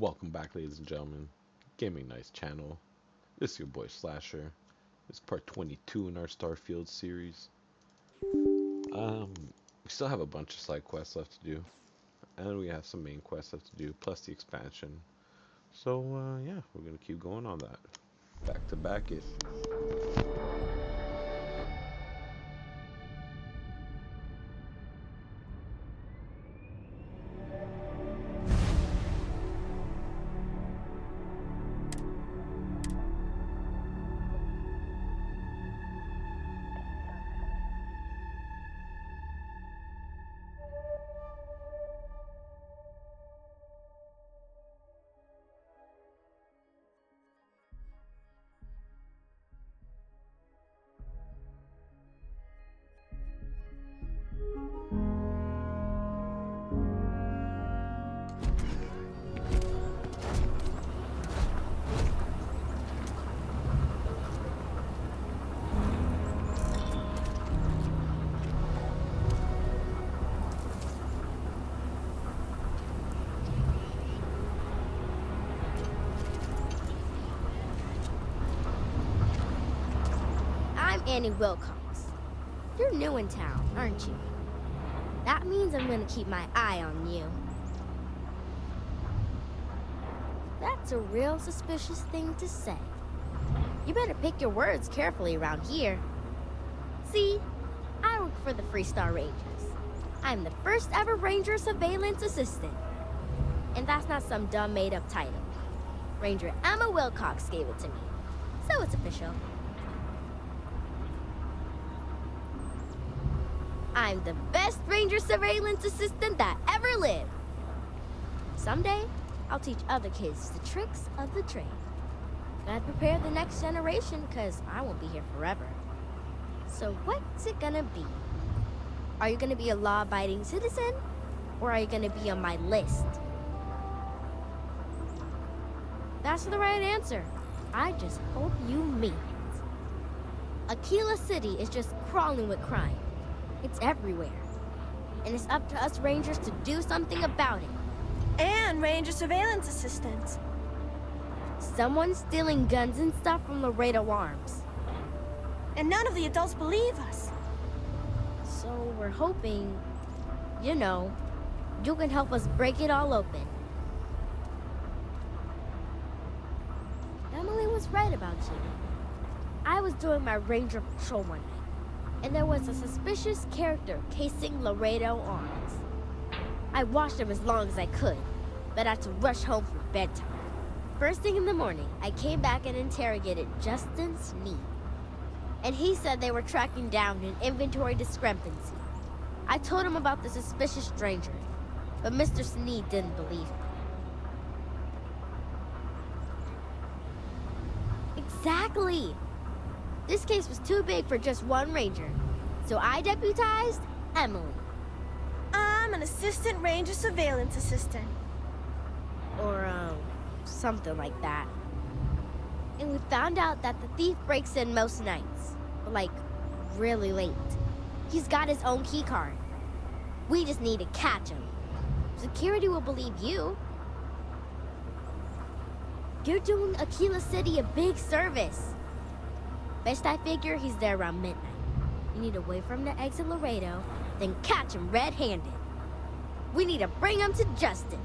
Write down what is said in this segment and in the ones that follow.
Welcome back, ladies and gentlemen. Gaming Nice channel. This is your boy Slasher. It's part 22 in our Starfield series. We still have a bunch of side quests left to do, and we have some main quests left to do, plus the expansion. So, yeah, we're gonna keep going on that. Back to back it. I'm Annie Wilcox. You're new in town, aren't you? That means I'm gonna keep my eye on you. That's a real suspicious thing to say. You better pick your words carefully around here. See, I work for the Freestar Rangers. I'm the first ever Ranger Surveillance Assistant. And that's not some dumb made-up title. Ranger Emma Wilcox gave it to me, so it's official. I'm the best Ranger Surveillance Assistant that ever lived. Someday, I'll teach other kids the tricks of the trade. Gotta prepare the next generation, because I won't be here forever. So what's it gonna be? Are you gonna be a law-abiding citizen? Or are you gonna be on my list? That's the right answer. I just hope you mean it. Aquila City is just crawling with crime. It's everywhere. And it's up to us Rangers to do something about it. And Ranger Surveillance Assistants. Someone's stealing guns and stuff from Laredo Arms. And none of the adults believe us. So we're hoping, you know, you can help us break it all open. Emily was right about you. I was doing my Ranger patrol one night, and there was a suspicious character casing Laredo Arms. I watched him as long as I could, but I had to rush home for bedtime. First thing in the morning, I came back and interrogated Justin Sneed. And he said they were tracking down an inventory discrepancy. I told him about the suspicious stranger, but Mr. Sneed didn't believe me. Exactly! This case was too big for just one ranger, so I deputized Emily. I'm an Assistant Ranger Surveillance Assistant. Or, something like that. And we found out that the thief breaks in most nights, but like, really late. He's got his own key card. We just need to catch him. Security will believe you. You're doing Aquila City a big service. Best I figure he's there around midnight. You need to wait for him to exit Laredo, then catch him red-handed. We need to bring him to justice.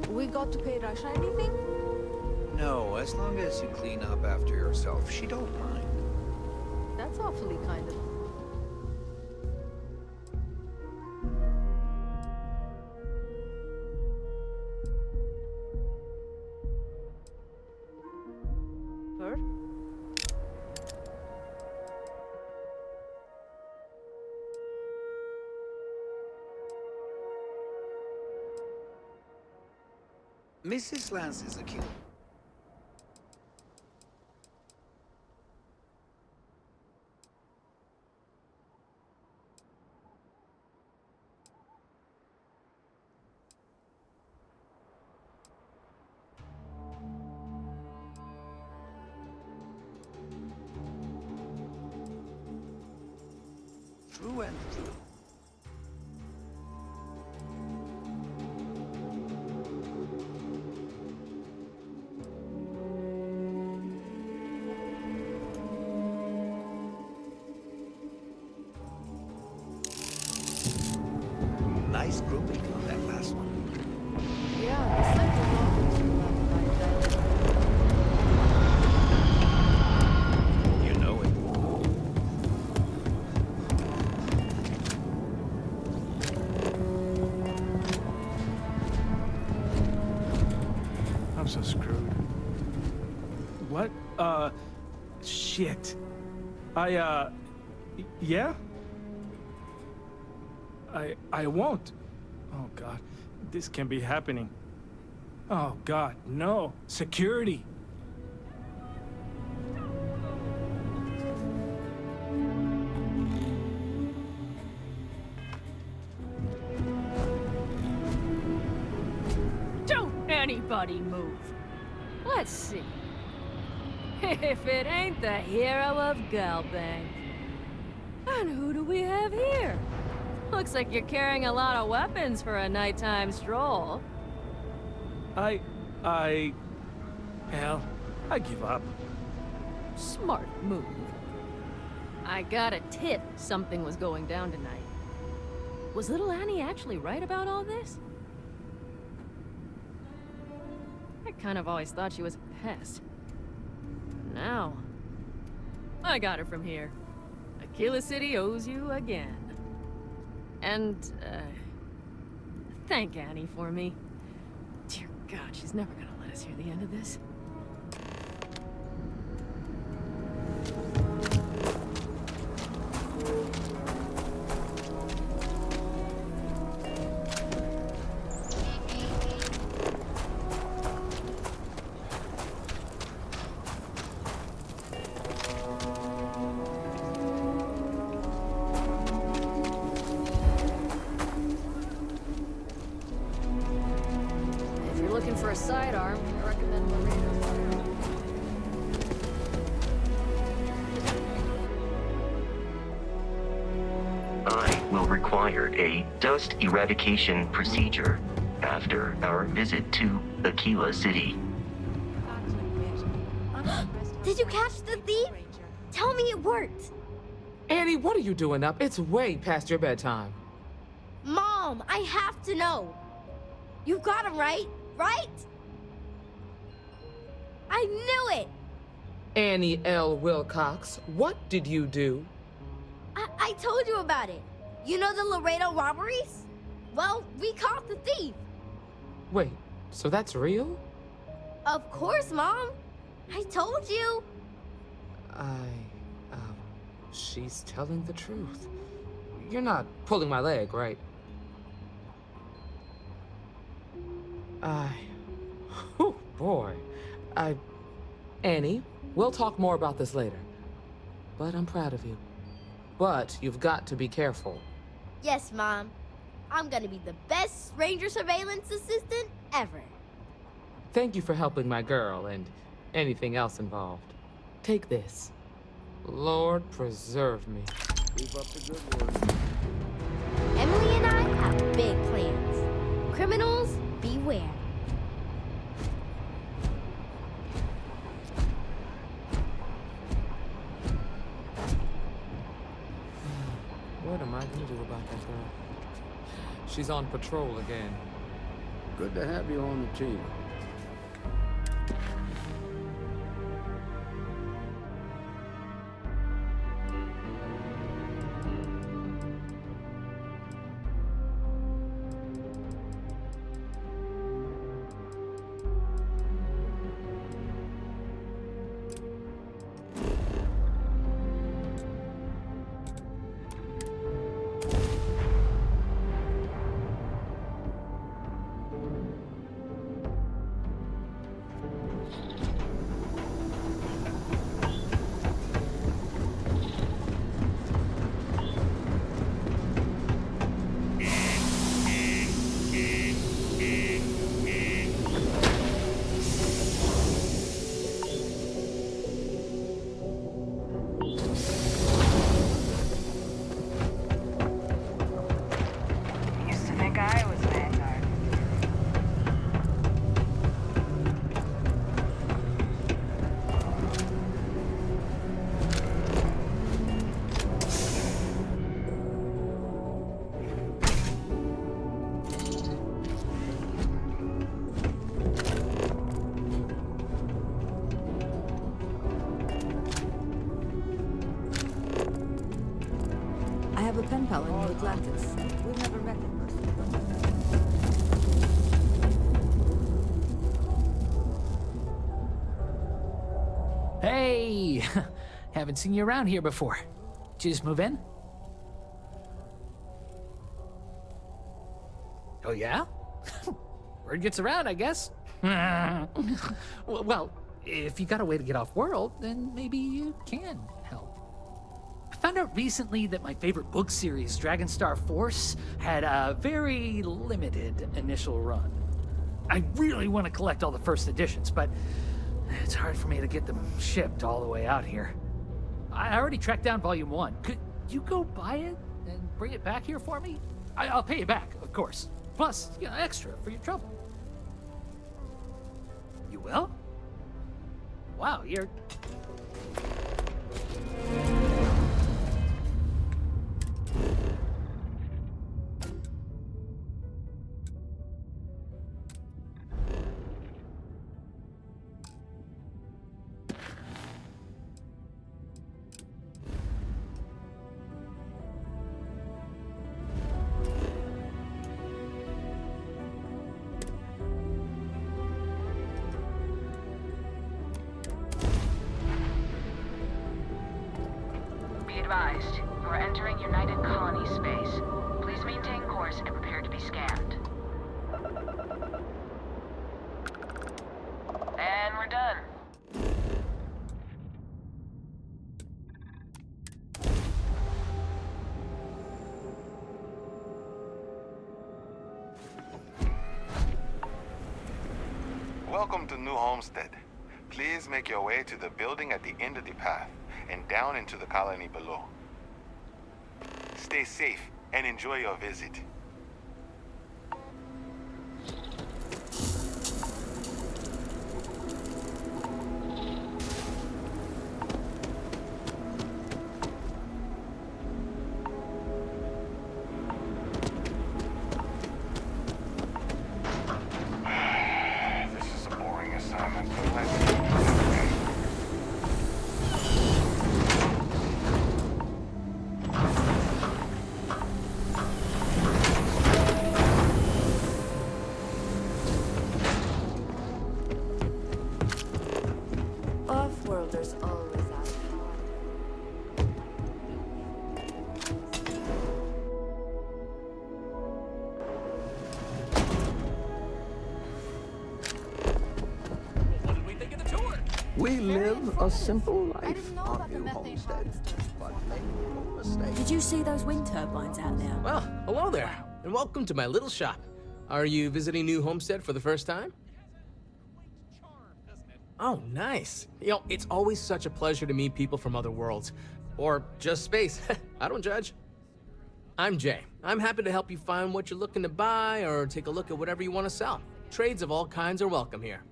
We got to pay Rasha anything? No, as long as you clean up after yourself, she don't mind. That's awfully kind of her. sir. Mrs. Lance is a killer. Through and through. Nice grouping on that last one. Yeah, the second one like that. You know it. I'm so screwed. What? Shit. Yeah? I won't. Oh, God. This can't be happening. Oh, God, no. Security. Don't anybody move. Let's see. If it ain't the hero of Galbang. And who do we have here? Looks like you're carrying a lot of weapons for a nighttime stroll. Hell, I give up. Smart move. I got a tip something was going down tonight. Was little Annie actually right about all this? I kind of always thought she was a pest. Now, I got her from here. Aquila City owes you again. And, thank Annie for me. Dear God, she's never gonna let us hear the end of this. If you're looking for a sidearm, I recommend Laredo. I will require a dust eradication procedure after our visit to Aquila City. Did you catch the thief? Tell me it worked. Annie, what are you doing up? It's way past your bedtime. Mom, I have to know. You got him right? Right? I knew it. Annie L. Wilcox, what did you do? I told you about it. You know the Laredo robberies? Well, we caught the thief. Wait, so that's real? Of course, Mom. I told you. She's telling the truth. You're not pulling my leg, right? Oh boy. Annie, we'll talk more about this later. But I'm proud of you. But you've got to be careful. Yes, Mom. I'm gonna be the best ranger surveillance assistant ever. Thank you for helping my girl and anything else involved. Take this. Lord preserve me. Keep up the good work. Emily and I have big plans. Criminals, beware. What am I gonna do about that girl? She's on patrol again. Good to have you on the team. pen pal in New Atlantis. We've never met in person. Hey! Haven't seen you around here before. Did you just move in? Oh, yeah? Word gets around, I guess. Well, if you got a way to get off world, then maybe you can help. I found out recently that my favorite book series, Dragonstar Force, had a very limited initial run. I really want to collect all the first editions, but it's hard for me to get them shipped all the way out here. I already tracked down Volume 1. Could you go buy it and bring it back here for me? I'll pay you back, of course. Plus, extra for your trouble. You will? Wow, you're... Advised, you are entering United Colony space. Please maintain course and prepare to be scanned. And we're done. Welcome to New Homestead. Please make your way to the building at the end of the path and down into the colony below. Stay safe and enjoy your visit. This is a boring assignment, but let's get it. Off-worlders always out of power. What did we think of the tour? We live a simple life didn't know on about the New methane Homestead. harvesters. But make no mistake. Did you see those wind turbines out there? Well, hello there, and welcome to my little shop. Are you visiting New Homestead for the first time? Oh, nice. It's always such a pleasure to meet people from other worlds. Or just space. I don't judge. I'm Jay. I'm happy to help you find what you're looking to buy or take a look at whatever you want to sell. Trades of all kinds are welcome here.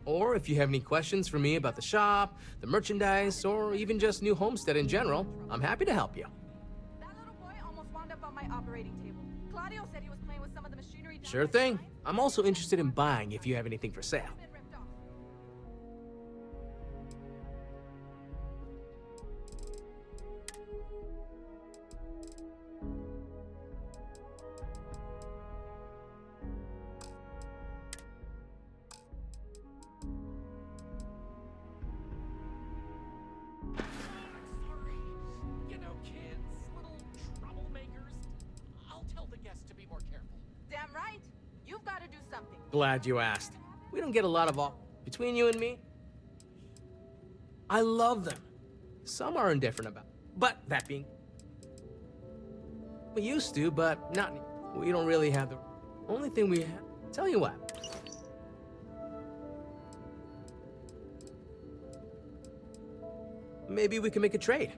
Or if you have any questions for me about the shop, the merchandise, or even just New Homestead in general, I'm happy to help you. That little boy almost wound up on my operating table. Claudio said he was playing with some of the machinery down Sure by the thing. mine. I'm also interested in buying if you have anything for sale. Been ripped off. Sorry. Kids, little troublemakers. I'll tell the guests to be more careful. Damn right. You've got to do something. Glad you asked. We don't get a lot of all between you and me. I love them. Some are indifferent about. But that being, we used to, but not. We don't really have the only thing we have. Tell you what. Maybe we can make a trade.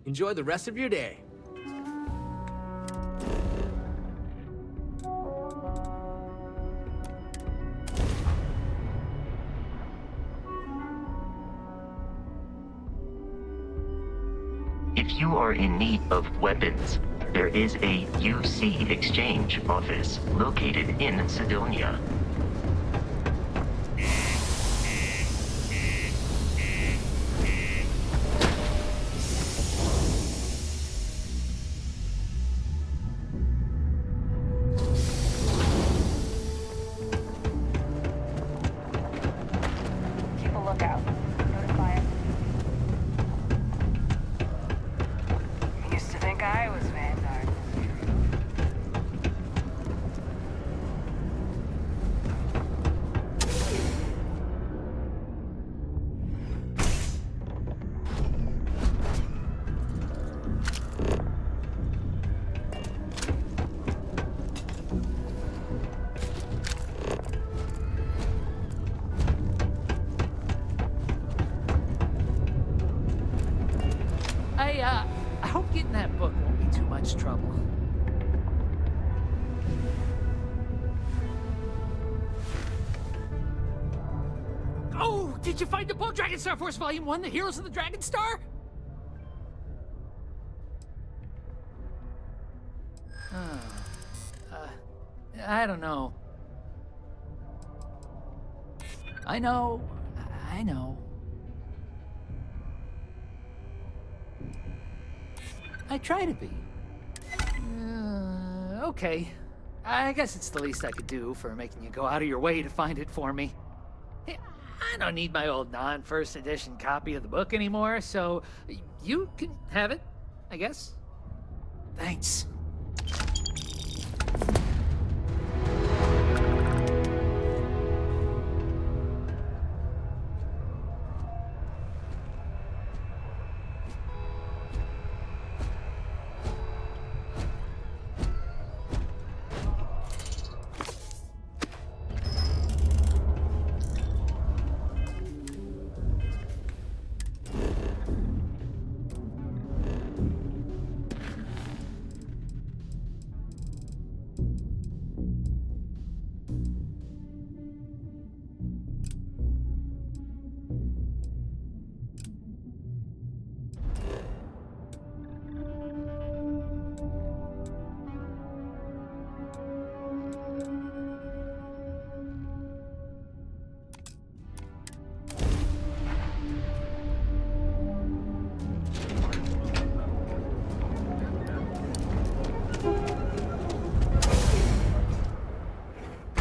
Enjoy the rest of your day. If you are in need of weapons, there is a UC exchange office located in Sidonia. Keep a lookout. Notify him. Used to think I was Vanguard. I hope getting that book won't be too much trouble. Oh, did you find the book, Dragon Star Force Volume 1, The Heroes of the Dragon Star? I don't know. I know. I try to be. Okay. I guess it's the least I could do for making you go out of your way to find it for me. Hey, I don't need my old non-first edition copy of the book anymore, so you can have it, I guess. Thanks.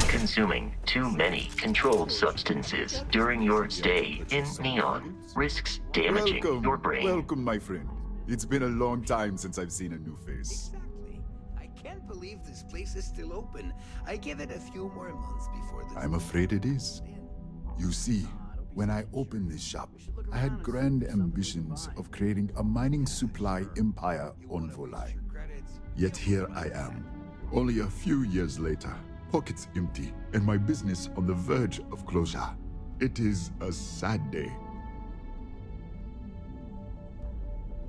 Consuming too many controlled substances during your stay in Neon risks damaging your brain. Welcome, my friend. It's been a long time since I've seen a new face. Exactly. I can't believe this place is still open. I give it a few more months before the... I'm afraid it is. You see, when I opened this shop, I had grand ambitions of creating a mining supply empire on Volai. Yet here I am, only a few years later, pockets empty, and my business on the verge of closure. It is a sad day.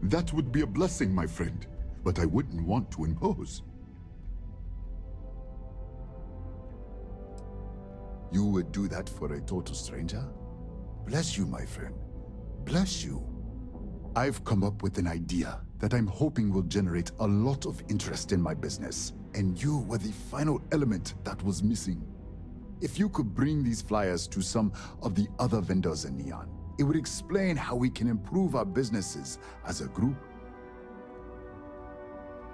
That would be a blessing, my friend, but I wouldn't want to impose. You would do that for a total stranger? Bless you, my friend. Bless you. I've come up with an idea that I'm hoping will generate a lot of interest in my business, and you were the final element that was missing. If you could bring these flyers to some of the other vendors in Neon, it would explain how we can improve our businesses as a group.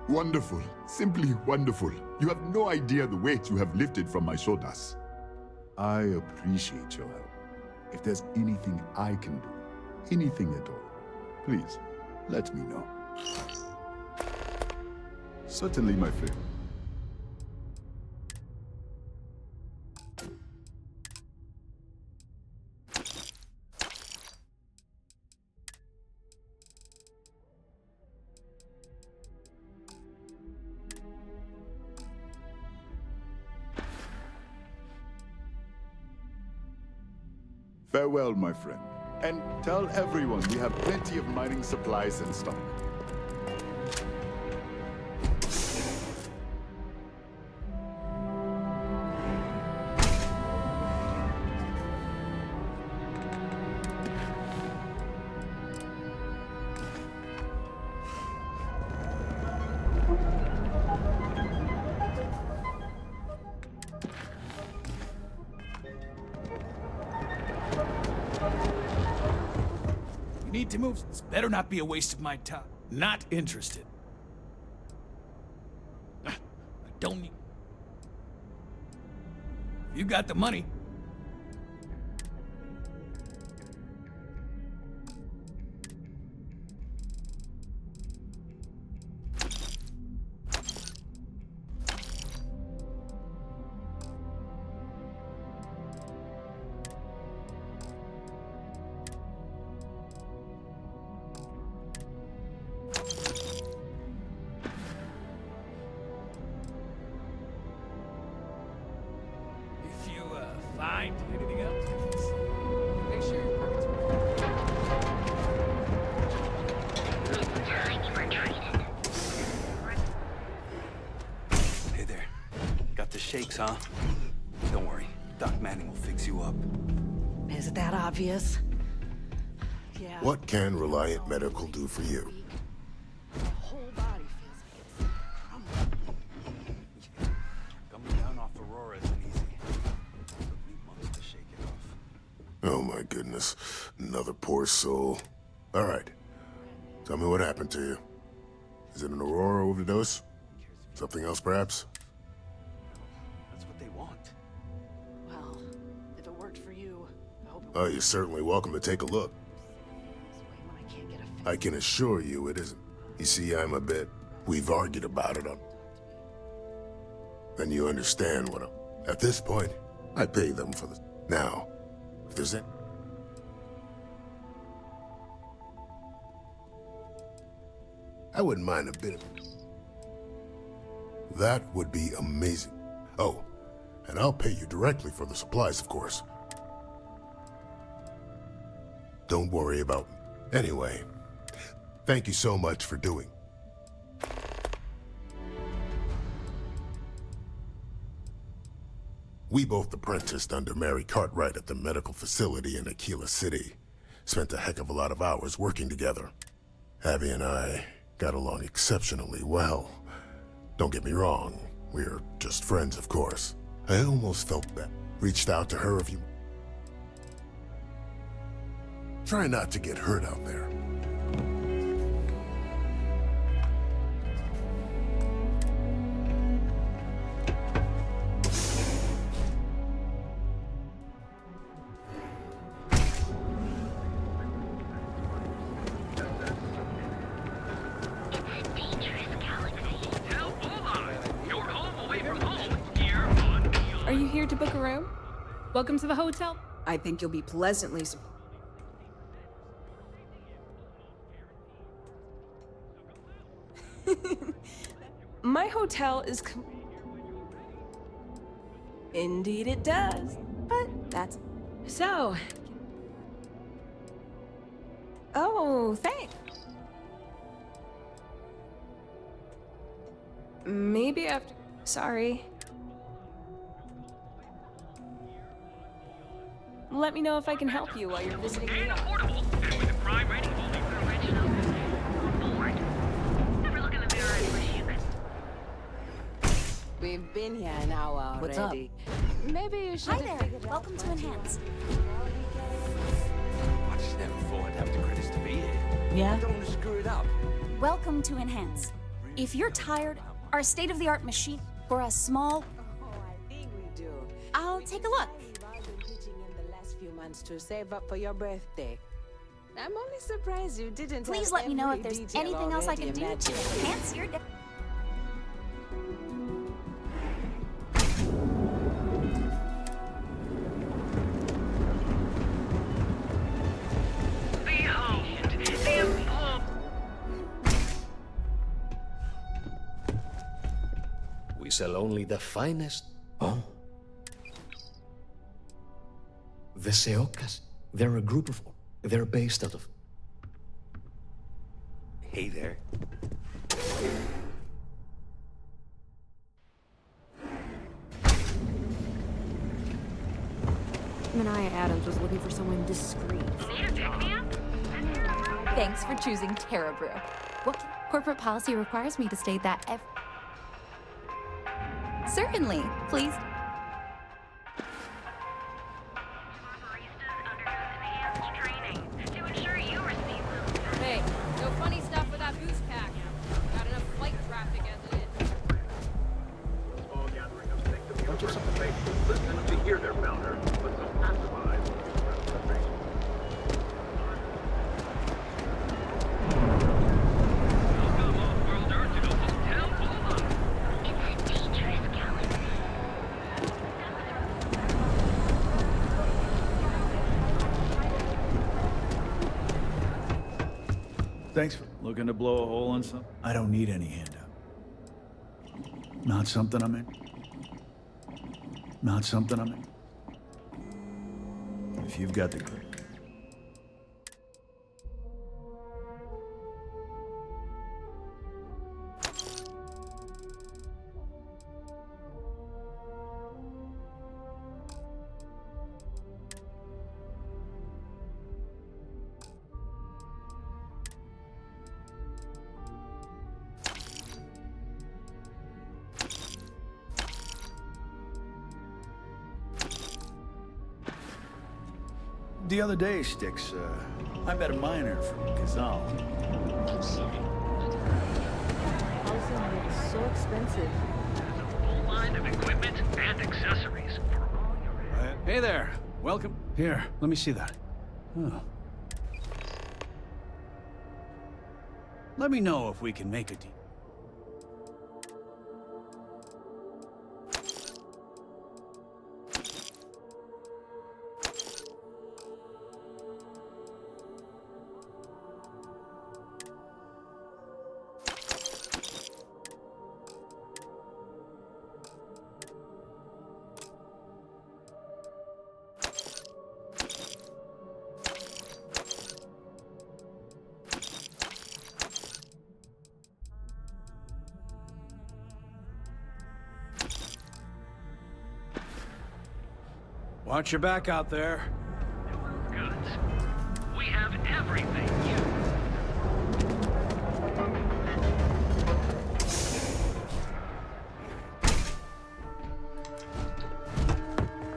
Wonderful. Simply wonderful. You have no idea the weight you have lifted from my shoulders. I appreciate your help. If there's anything I can do, anything at all, please, let me know. Certainly, my friend. Farewell, my friend. And tell everyone we have plenty of mining supplies in stock. Need to move. This better not be a waste of my time. Not interested. I don't need... You got the money. Find anything else? Make sure your pockets Hey there. Got the shakes, huh? Don't worry. Doc Manning will fix you up. Is it that obvious? Yeah. What can Reliant Medical do for you? The whole body feels like it's... Coming down off Aurora isn't easy. Took me months to shake it off. Oh my goodness. Another poor soul. All right. Tell me what happened to you. Is it an Aurora overdose? Something else, perhaps? That's what they want. Well, if it worked for you, I hope it Oh, you're certainly welcome to take a look. when I can't get a fix. I can assure you it isn't. You see, I'm a bit... We've argued about it. Then you understand what I'm... At this point, I pay them for the... Now, if there's it... I wouldn't mind a bit of... That would be amazing. Oh, and I'll pay you directly for the supplies, of course. Don't worry about... Anyway, thank you so much for doing. We both apprenticed under Mary Cartwright at the medical facility in Aquila City. Spent a heck of a lot of hours working together. Abby and I got along exceptionally well. Don't get me wrong, we're just friends, of course. I almost felt bad. Reached out to her a few... Try not to get hurt out there. Are you here to book a room? Welcome to the hotel. I think you'll be pleasantly My hotel is Indeed it does. But that's... So... Oh, thanks. Maybe after... Sorry. Let me know if I can help you while you're visiting New York. We've been here an hour already. What's up? Maybe you should. Hi there. Welcome to Enhance. I just never thought I'd have the credits to be here. Yeah? I don't want to screw it up. Welcome to Enhance. If you're tired, our state-of-the-art machine for a small... Oh, I think we do. I'll take a look. I've been pitching in the last few months to save up for your birthday. I'm only surprised you didn't. Please have let me know if every there's detail anything else I already can do to imagined. enhance your day. We sell only the finest. Oh. The Seokas. They're a group of... They're based out of... Hey there. Manaya Adams was looking for someone discreet. Thanks for choosing Terra Brew. What corporate policy requires me to state that Certainly. Please. Thanks for looking to blow a hole in something. I don't need any handout. Not something I'm in. Not something I'm in. If you've got the grit. The other day, Sticks, I met a miner from Kazal. Housing is so expensive. Full line of equipment and accessories for all your... Hey there, welcome. Here, let me see that. Oh. Let me know if we can make a deal. Watch your back out there. Goods. We have everything you...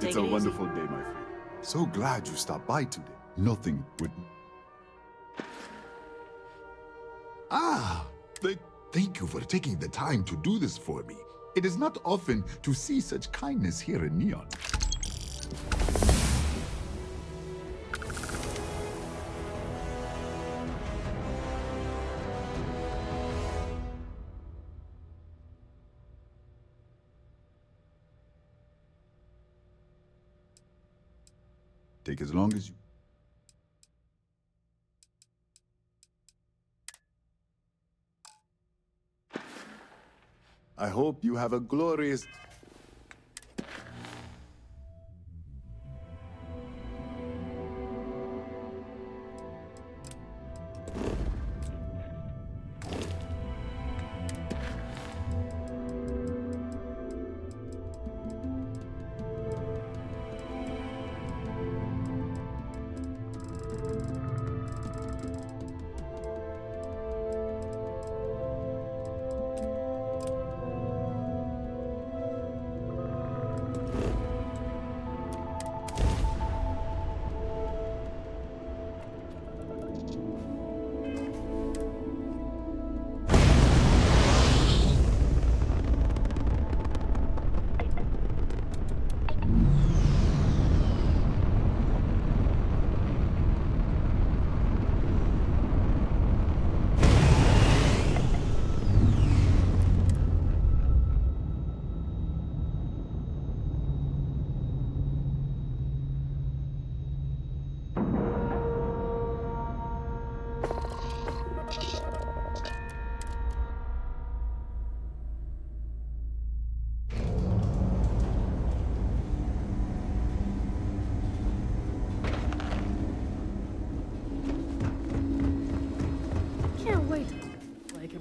It's a wonderful day, my friend. So glad you stopped by today. Nothing would... Thank you for taking the time to do this for me. It is not often to see such kindness here in Neon. Take as long as you... I hope you have a glorious...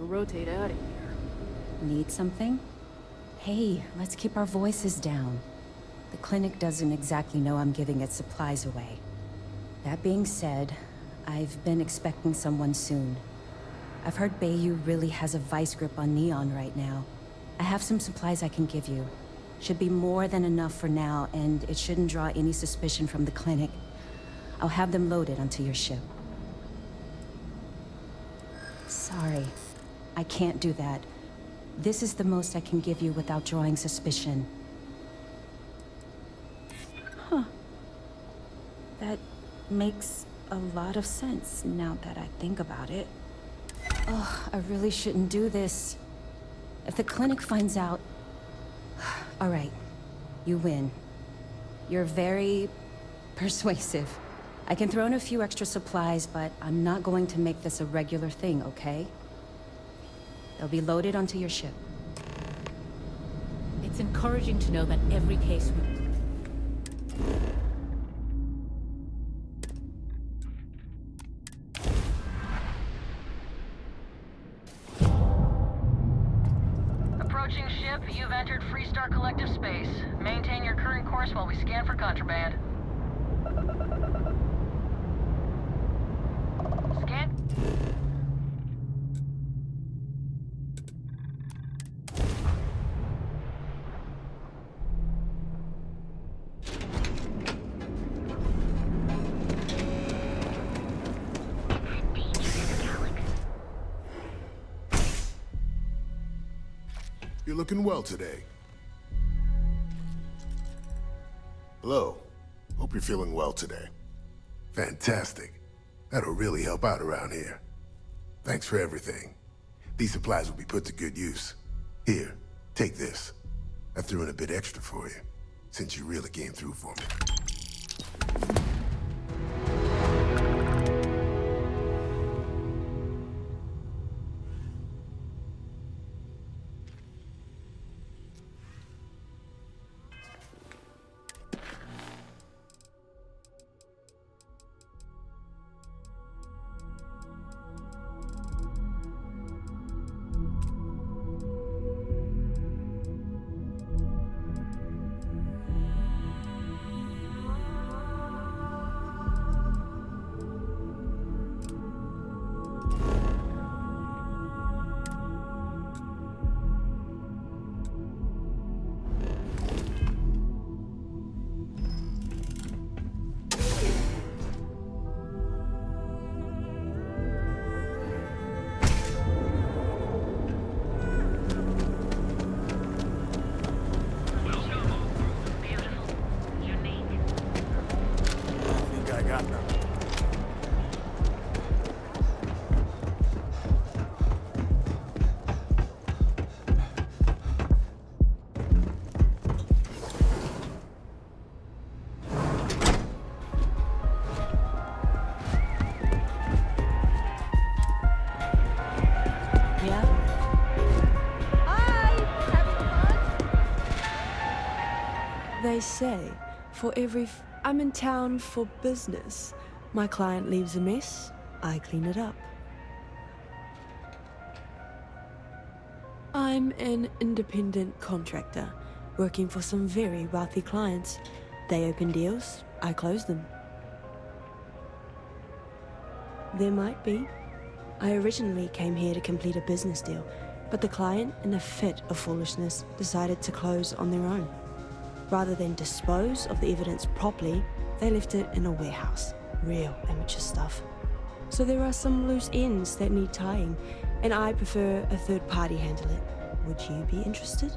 Rotate out of here. Need something? Hey, let's keep our voices down. The clinic doesn't exactly know I'm giving its supplies away. That being said, I've been expecting someone soon. I've heard Bayou really has a vice grip on Neon right now. I have some supplies I can give you. Should be more than enough for now, and it shouldn't draw any suspicion from the clinic. I'll have them loaded onto your ship. Sorry. I can't do that. This is the most I can give you without drawing suspicion. Huh. That makes a lot of sense now that I think about it. Oh, I really shouldn't do this. If the clinic finds out... All right, you win. You're very persuasive. I can throw in a few extra supplies, but I'm not going to make this a regular thing, okay? They'll be loaded onto your ship. It's encouraging to know that every case we... Approaching ship, you've entered Freestar Collective space. Maintain your current course while we scan for contraband. Scan. You're looking well today. Hello. Hope you're feeling well today. Fantastic. That'll really help out around here. Thanks for everything. These supplies will be put to good use. Here, take this. I threw in a bit extra for you, since you really came through for me. They say, for every... I'm in town for business. My client leaves a mess, I clean it up. I'm an independent contractor, working for some very wealthy clients. They open deals, I close them. There might be. I originally came here to complete a business deal, but the client, in a fit of foolishness, decided to close on their own. Rather than dispose of the evidence properly, they left it in a warehouse. Real amateur stuff. So there are some loose ends that need tying, and I prefer a third party handle it. Would you be interested?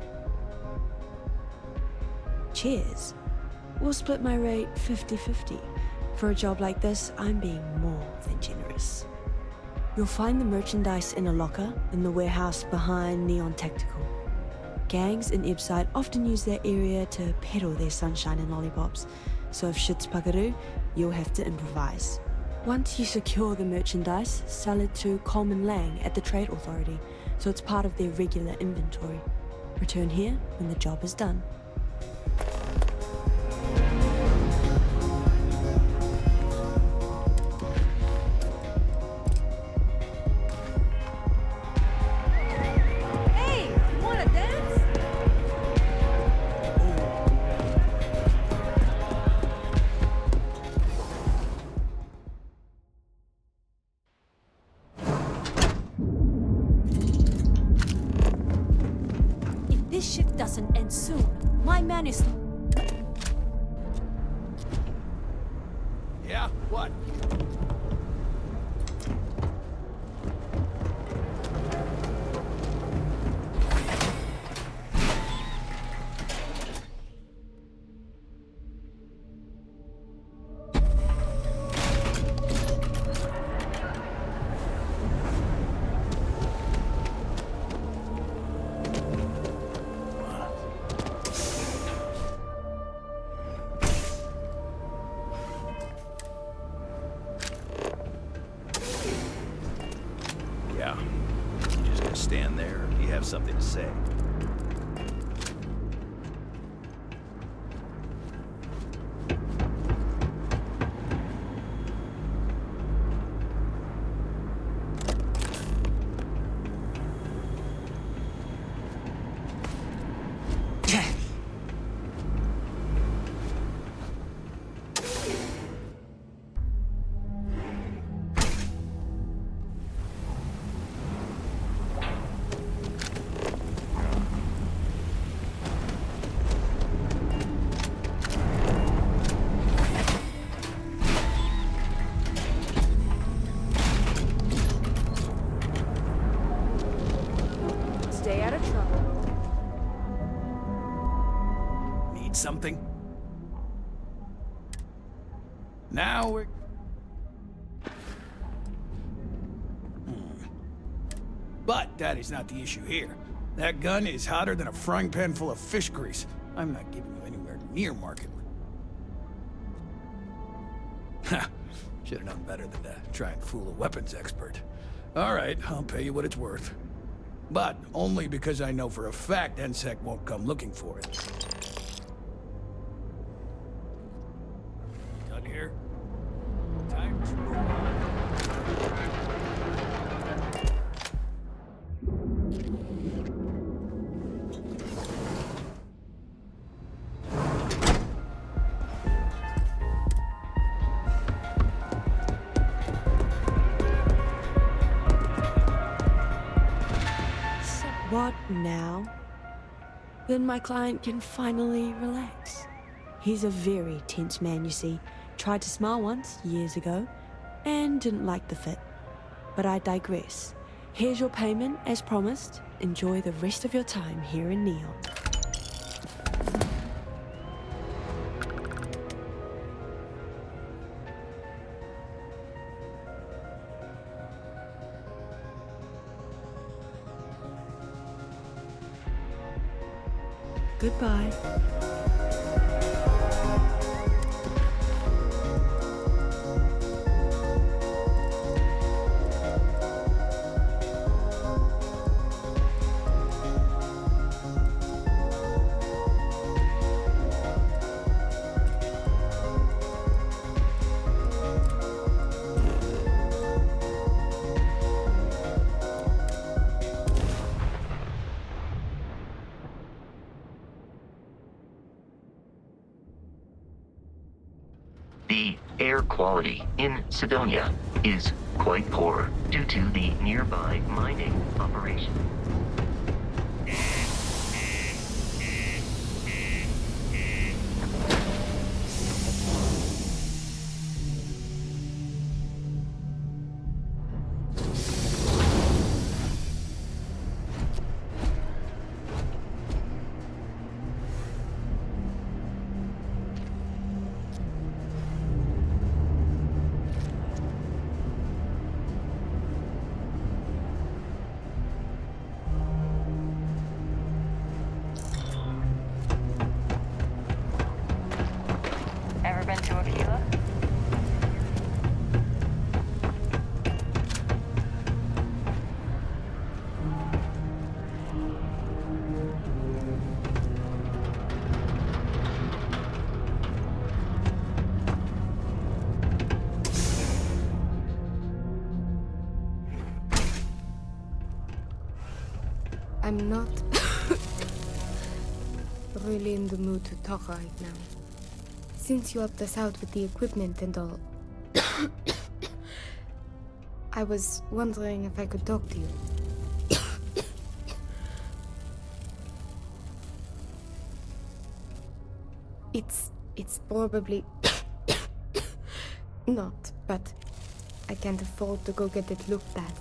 Cheers. We'll split my rate 50-50. For a job like this, I'm being more than generous. You'll find the merchandise in a locker in the warehouse behind Neon Tactical. Gangs in Ibside often use that area to peddle their sunshine and lollipops, so if shit's puckaroo, you'll have to improvise. Once you secure the merchandise, sell it to Coleman Lang at the Trade Authority, so it's part of their regular inventory. Return here when the job is done. This shit doesn't end soon. My man is... Yeah? What? Yeah. You just gonna stand there, or do you have something to say? Stay out of trouble. Need something? Now we're... But that is not the issue here. That gun is hotter than a frying pan full of fish grease. I'm not giving you anywhere near market. Ha! Should have known better than to try and fool a weapons expert. All right, I'll pay you what it's worth. But only because I know for a fact NSEC won't come looking for it. Done here? Time to move on. What now? Then my client can finally relax. He's a very tense man, you see. Tried to smile once, years ago, and didn't like the fit. But I digress. Here's your payment, as promised. Enjoy the rest of your time here in Neon. Goodbye. The air quality in Sidonia is quite poor due to the nearby mining operation. Ever been to Aquila? I'm not really in the mood to talk right now. Since you helped us out with the equipment and all, I was wondering if I could talk to you. It's probably not, but I can't afford to go get it looked at.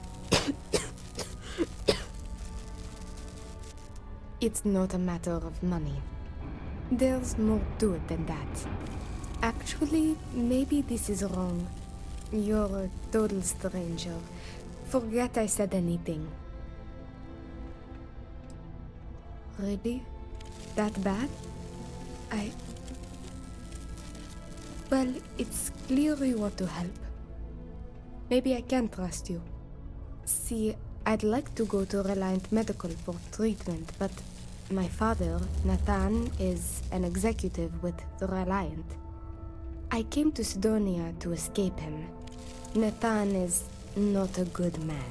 It's not a matter of money. There's more to it than that. Actually, maybe this is wrong. You're a total stranger. Forget I said anything. Really? That bad? Well, it's clear you want to help. Maybe I can trust you. See, I'd like to go to Reliant Medical for treatment, but my father, Nathan, is an executive with the Reliant. I came to Sidonia to escape him. Nathan is not a good man.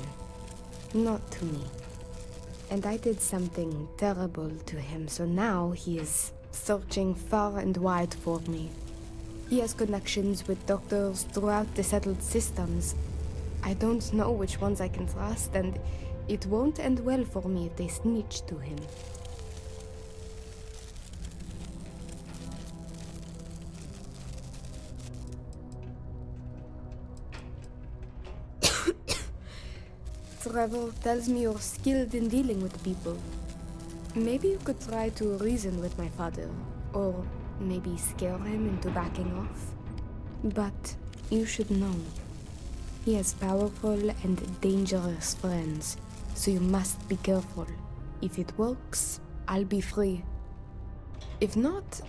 Not to me. And I did something terrible to him, so now he is searching far and wide for me. He has connections with doctors throughout the settled systems. I don't know which ones I can trust, and it won't end well for me if they snitch to him. Trevor tells me you're skilled in dealing with people. Maybe you could try to reason with my father, or maybe scare him into backing off. But you should know, he has powerful and dangerous friends, so you must be careful. If it works, I'll be free. If not,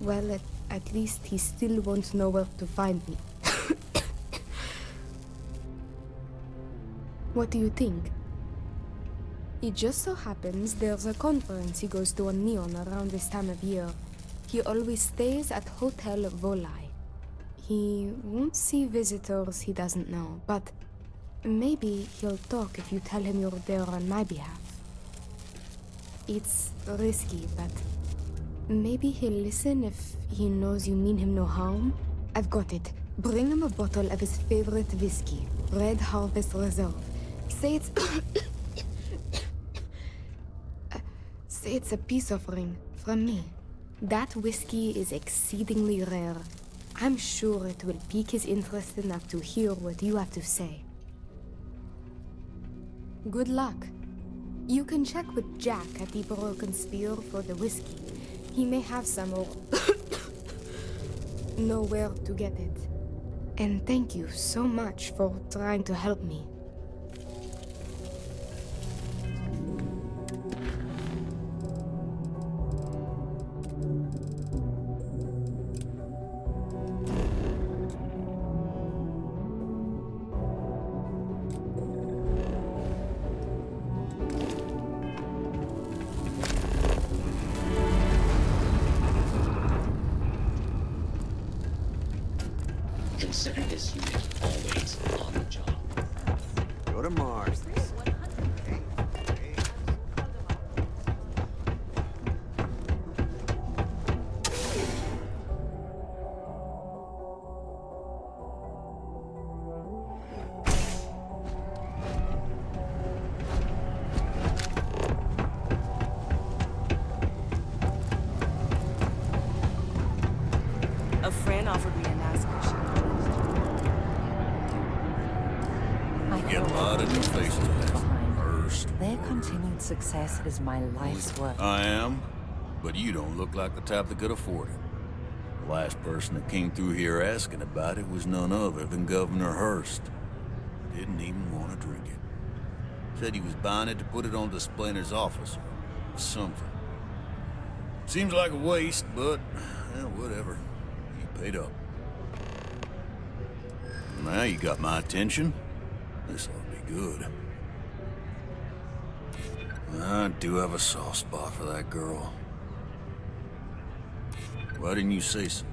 well, at least he still won't know where to find me. What do you think? It just so happens there's a conference he goes to on Neon around this time of year. He always stays at Hotel Volai. He won't see visitors he doesn't know, but maybe he'll talk if you tell him you're there on my behalf. It's risky, but maybe he'll listen if he knows you mean him no harm. I've got it. Bring him a bottle of his favorite whiskey, Red Harvest Reserve. Say it's a peace offering from me. That whiskey is exceedingly rare. I'm sure it will pique his interest enough to hear what you have to say. Good luck. You can check with Jack at the Broken Spear for the whiskey. He may have some or know where to get it. And thank you so much for trying to help me. Consider this unit always on the job. Go to Mars. A friend offered me a nice cushion. Get a lot of new faces first. Their continued success is my life's work. I am, but you don't look like the type that could afford it. The last person that came through here asking about it was none other than Governor Hurst. Didn't even want to drink it. Said he was buying it to put it on display in his office or something. Seems like a waste, but whatever. He paid up. Now you got my attention. This ought to be good. I do have a soft spot for that girl. Why didn't you say so?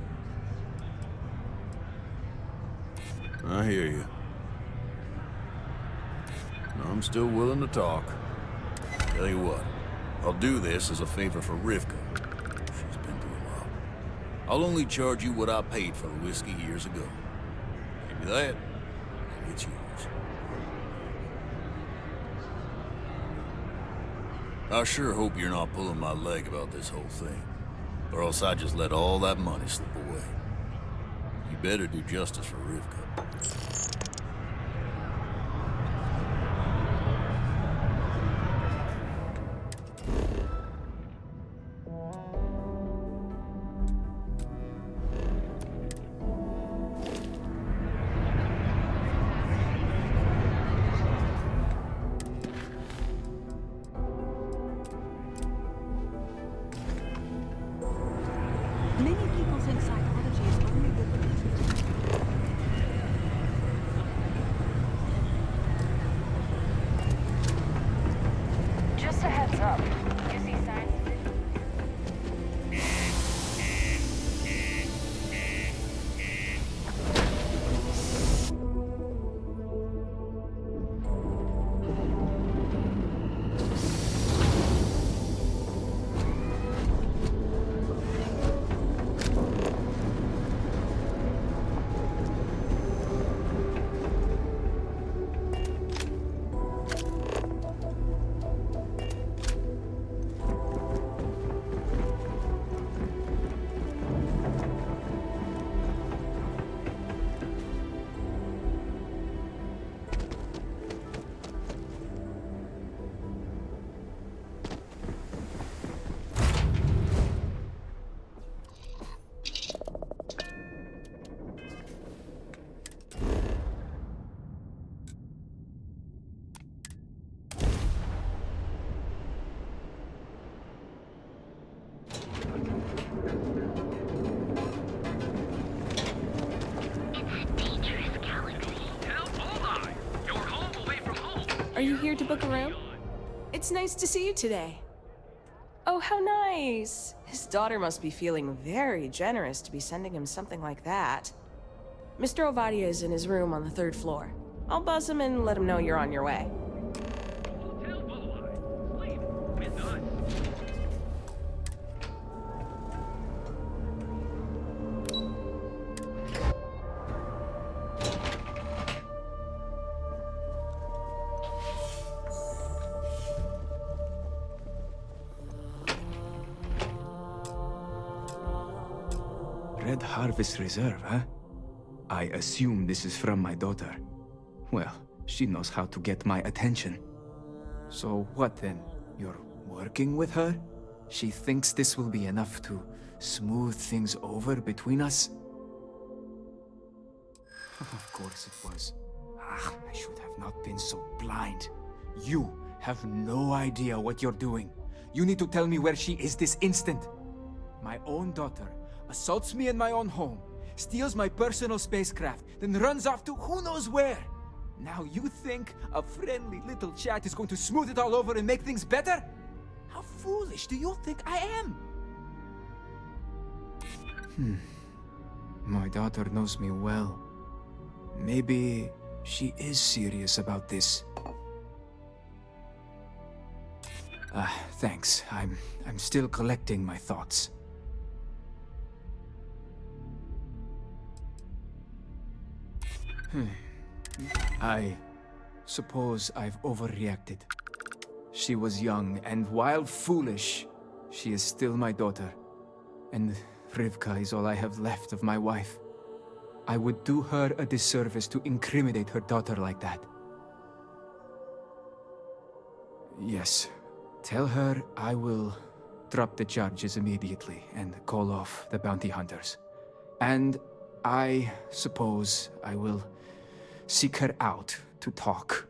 I hear you. I'm still willing to talk. Tell you what, I'll do this as a favor for Rivka. She's been through a lot. I'll only charge you what I paid for the whiskey years ago. Maybe that, maybe it's yours. I sure hope you're not pulling my leg about this whole thing, or else I just let all that money slip away. You better do justice for Rivka. Many people think psychology is only good for business. you here to book a room? It's nice to see you today. Oh, how nice. His daughter must be feeling very generous to be sending him something like that. Mr. Ovadia is in his room on the 3rd floor. I'll buzz him and let him know you're on your way. Red Harvest Reserve, huh? I assume this is from my daughter. Well, she knows how to get my attention. So what then? You're working with her? She thinks this will be enough to smooth things over between us? Of course it was. I should have not been so blind. You have no idea what you're doing. You need to tell me where she is this instant. My own daughter assaults me in my own home, steals my personal spacecraft, then runs off to who knows where. Now you think a friendly little chat is going to smooth it all over and make things better? How foolish do you think I am? My daughter knows me well. Maybe she is serious about this. Thanks. I'm still collecting my thoughts. I suppose I've overreacted. She was young, and while foolish, she is still my daughter. And Rivka is all I have left of my wife. I would do her a disservice to incriminate her daughter like that. Yes, tell her I will drop the charges immediately and call off the bounty hunters. And I suppose I will seek her out to talk.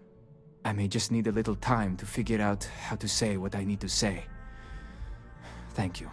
I may just need a little time to figure out how to say what I need to say. Thank you.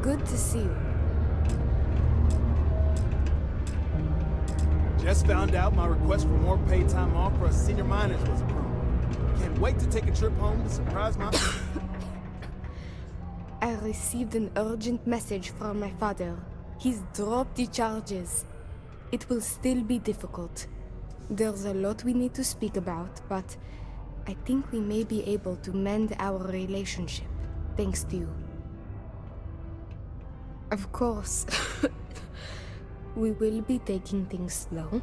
Good to see you. Just found out my request for more paid time off for us senior miners was approved. Can't wait to take a trip home to surprise my... I received an urgent message from my father. He's dropped the charges. It will still be difficult. There's a lot we need to speak about, but I think we may be able to mend our relationship, thanks to you. Of course, we will be taking things slow.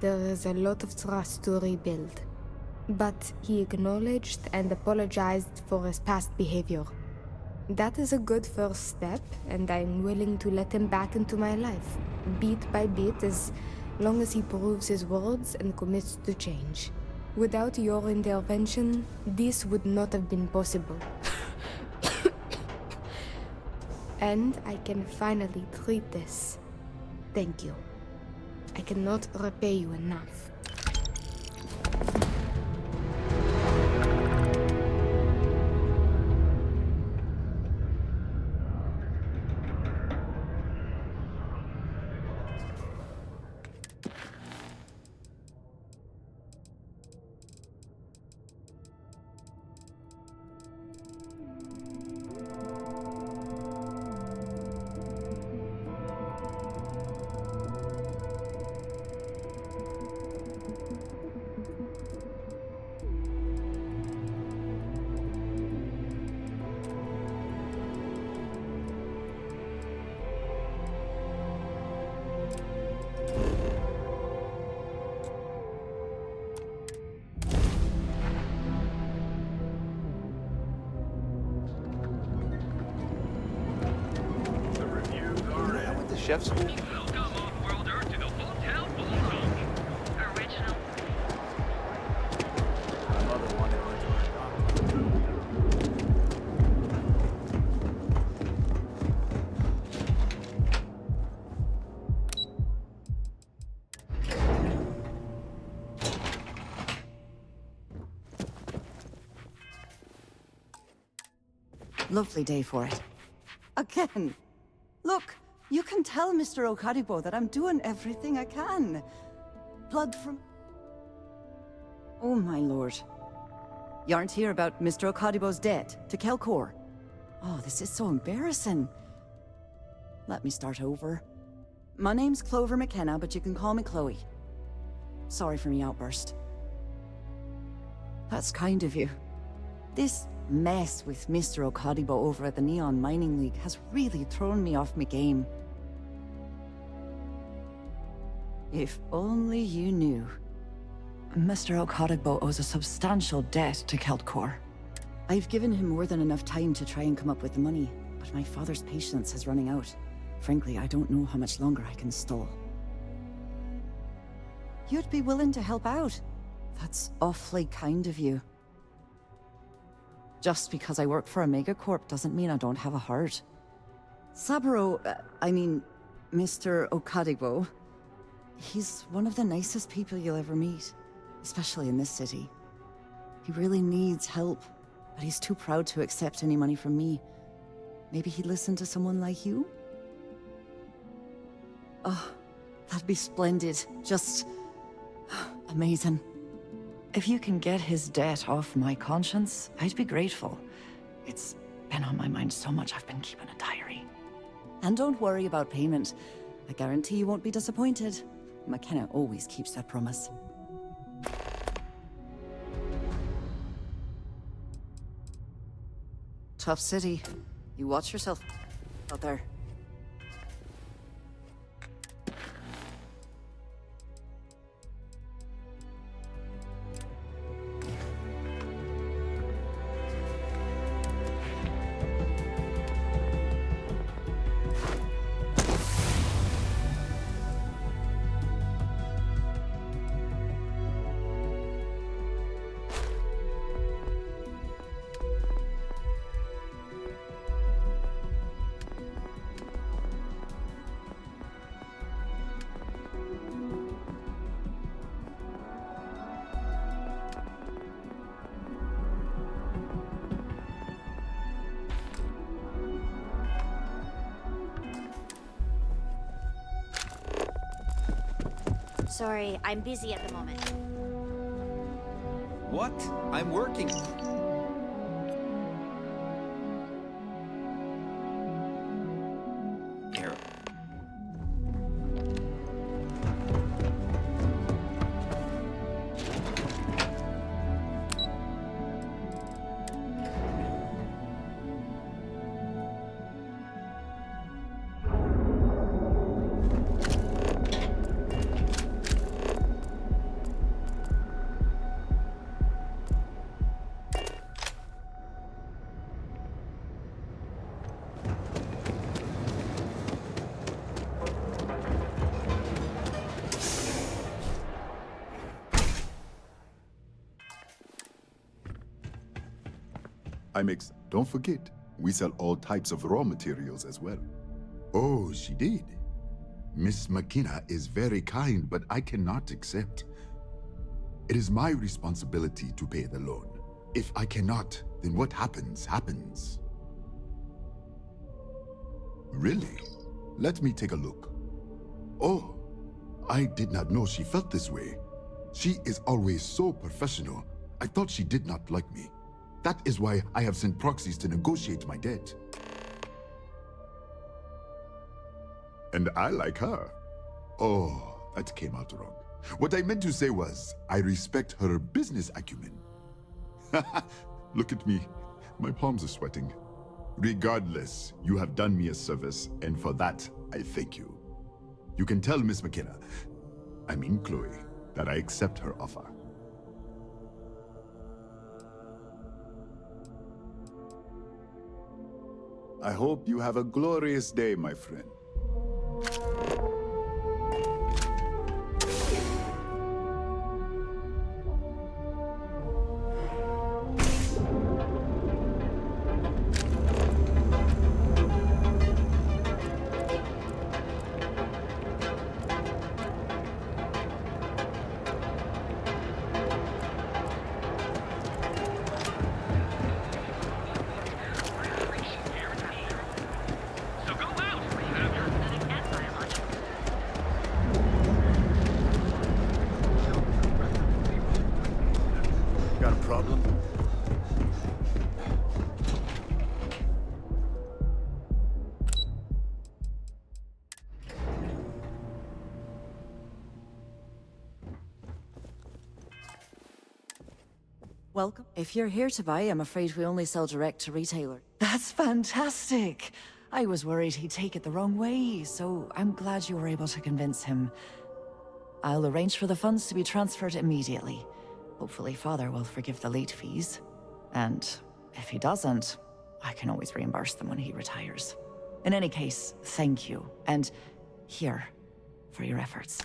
There is a lot of trust to rebuild. But he acknowledged and apologized for his past behavior. That is a good first step, and I'm willing to let him back into my life, bit by bit, as long as he proves his words and commits to change. Without your intervention, this would not have been possible. And I can finally treat this. Thank you. I cannot repay you enough. chef school? My mother wanted me to learn doctor. Lovely day for it. Again. Look, you can tell Mr. Okaribo that I'm doing everything I can. Blood from... Oh my lord. You aren't here about Mr. Okaribo's debt to Kelkor. Oh, this is so embarrassing. Let me start over. My name's Clover McKenna, but you can call me Chloe. Sorry for me outburst. That's kind of you. This mess with Mr. Okaribo over at the Neon Mining League has really thrown me off my game. If only you knew. Mr. Okaribo owes a substantial debt to Keltkor. I've given him more than enough time to try and come up with the money, but my father's patience is running out. Frankly, I don't know how much longer I can stall. You'd be willing to help out? That's awfully kind of you. Just because I work for a megacorp doesn't mean I don't have a heart. Saburo, Mr. Okaribo, he's one of the nicest people you'll ever meet, especially in this city. He really needs help, but he's too proud to accept any money from me. Maybe he'd listen to someone like you? Oh, that'd be splendid. Just... amazing. If you can get his debt off my conscience, I'd be grateful. It's been on my mind so much I've been keeping a diary. And don't worry about payment. I guarantee you won't be disappointed. McKenna always keeps that promise. Tough city. You watch yourself out there. Sorry, I'm busy at the moment. What? I'm working. Here. Don't forget, we sell all types of raw materials as well. Oh, she did. Miss McKenna is very kind, but I cannot accept. It is my responsibility to pay the loan. If I cannot, then what happens, happens. Really? Let me take a look. Oh, I did not know she felt this way. She is always so professional. I thought she did not like me. That is why I have sent proxies to negotiate my debt. And I like her. Oh, that came out wrong. What I meant to say was, I respect her business acumen. Look at me. My palms are sweating. Regardless, you have done me a service, and for that, I thank you. You can tell Miss McKenna, Chloe, that I accept her offer. I hope you have a glorious day, my friend. welcome. If you're here to buy, I'm afraid we only sell direct to retailer. That's fantastic! I was worried he'd take it the wrong way, so I'm glad you were able to convince him. I'll arrange for the funds to be transferred immediately. Hopefully Father will forgive the late fees. And if he doesn't, I can always reimburse them when he retires. In any case, thank you. And here, for your efforts.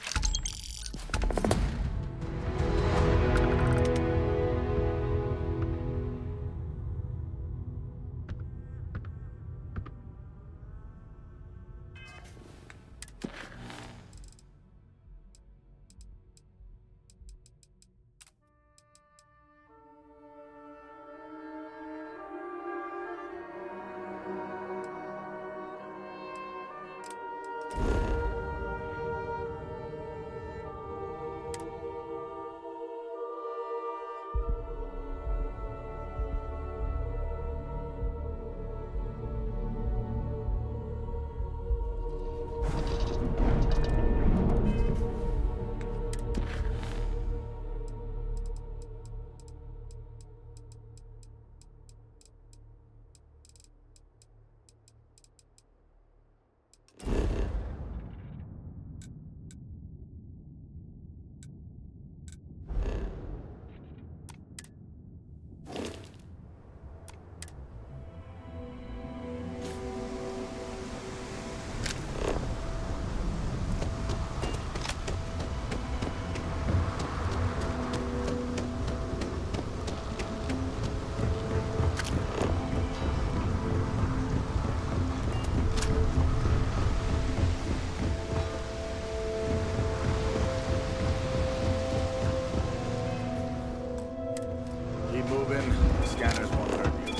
Scanners won't hurt you.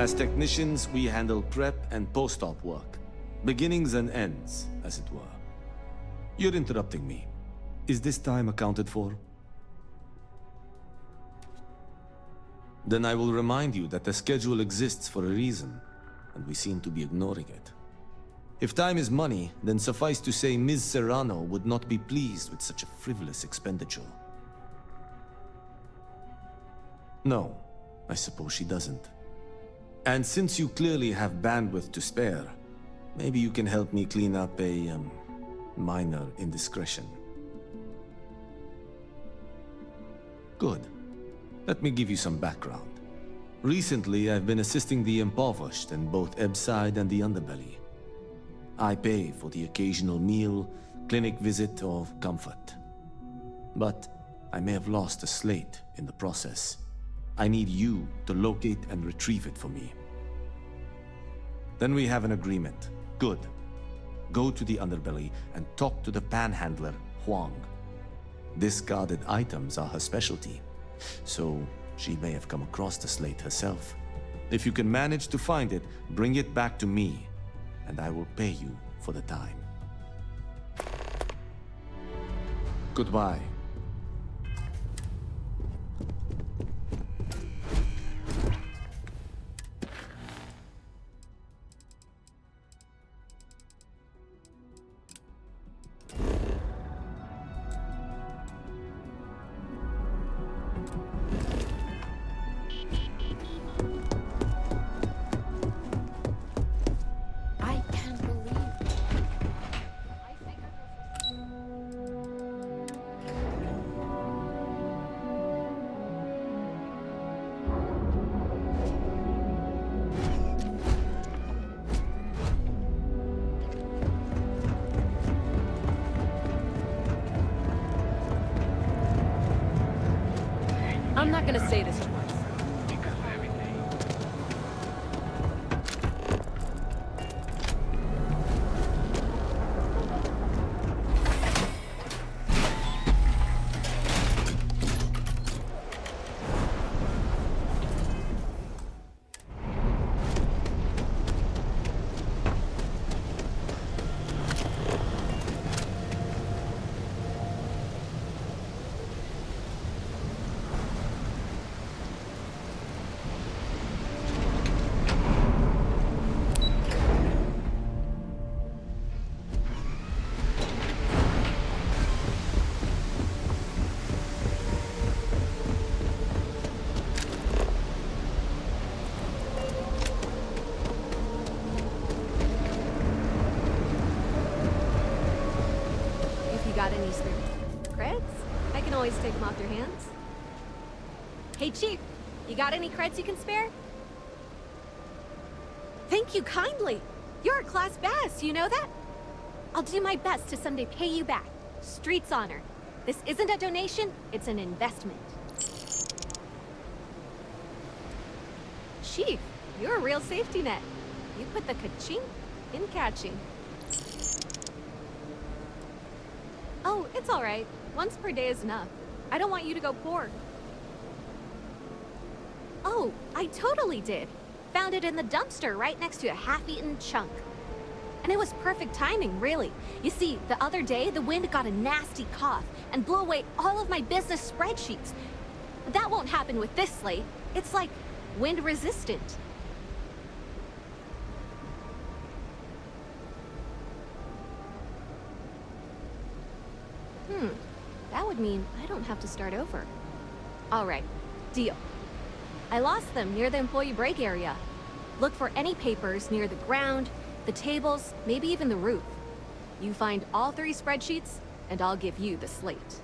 As technicians, we handle prep and post-op work. Beginnings and ends, as it were. You're interrupting me. Is this time accounted for? Then I will remind you that the schedule exists for a reason, and we seem to be ignoring it. If time is money, then suffice to say Ms. Serrano would not be pleased with such a frivolous expenditure. No, I suppose she doesn't. And since you clearly have bandwidth to spare, maybe you can help me clean up a, minor indiscretion. Good. Let me give you some background. Recently, I've been assisting the impoverished in both Ebbside and the Underbelly. I pay for the occasional meal, clinic visit, or comfort. But I may have lost a slate in the process. I need you to locate and retrieve it for me. Then we have an agreement. Good. Go to the Underbelly and talk to the panhandler, Huang. Discarded items are her specialty, so she may have come across the slate herself. If you can manage to find it, bring it back to me, and I will pay you for the time. Goodbye. I'm not gonna say this twice. Got any spare creds? I can always take them off your hands. Hey, Chief, you got any creds you can spare? Thank you kindly. You're a class bass, you know that? I'll do my best to someday pay you back. Street's honor. This isn't a donation, it's an investment. Chief, you're a real safety net. You put the ka-ching in catching. Oh, it's all right. Once per day is enough. I don't want you to go poor. Oh, I totally did. Found it in the dumpster right next to a half-eaten chunk. And it was perfect timing, really. You see, the other day, the wind got a nasty cough and blew away all of my business spreadsheets. That won't happen with this slate. It's like wind-resistant. That would mean I don't have to start over. All right, deal. I lost them near the employee break area. Look for any papers near the ground, the tables, maybe even the roof. You find all 3 spreadsheets, and I'll give you the slate.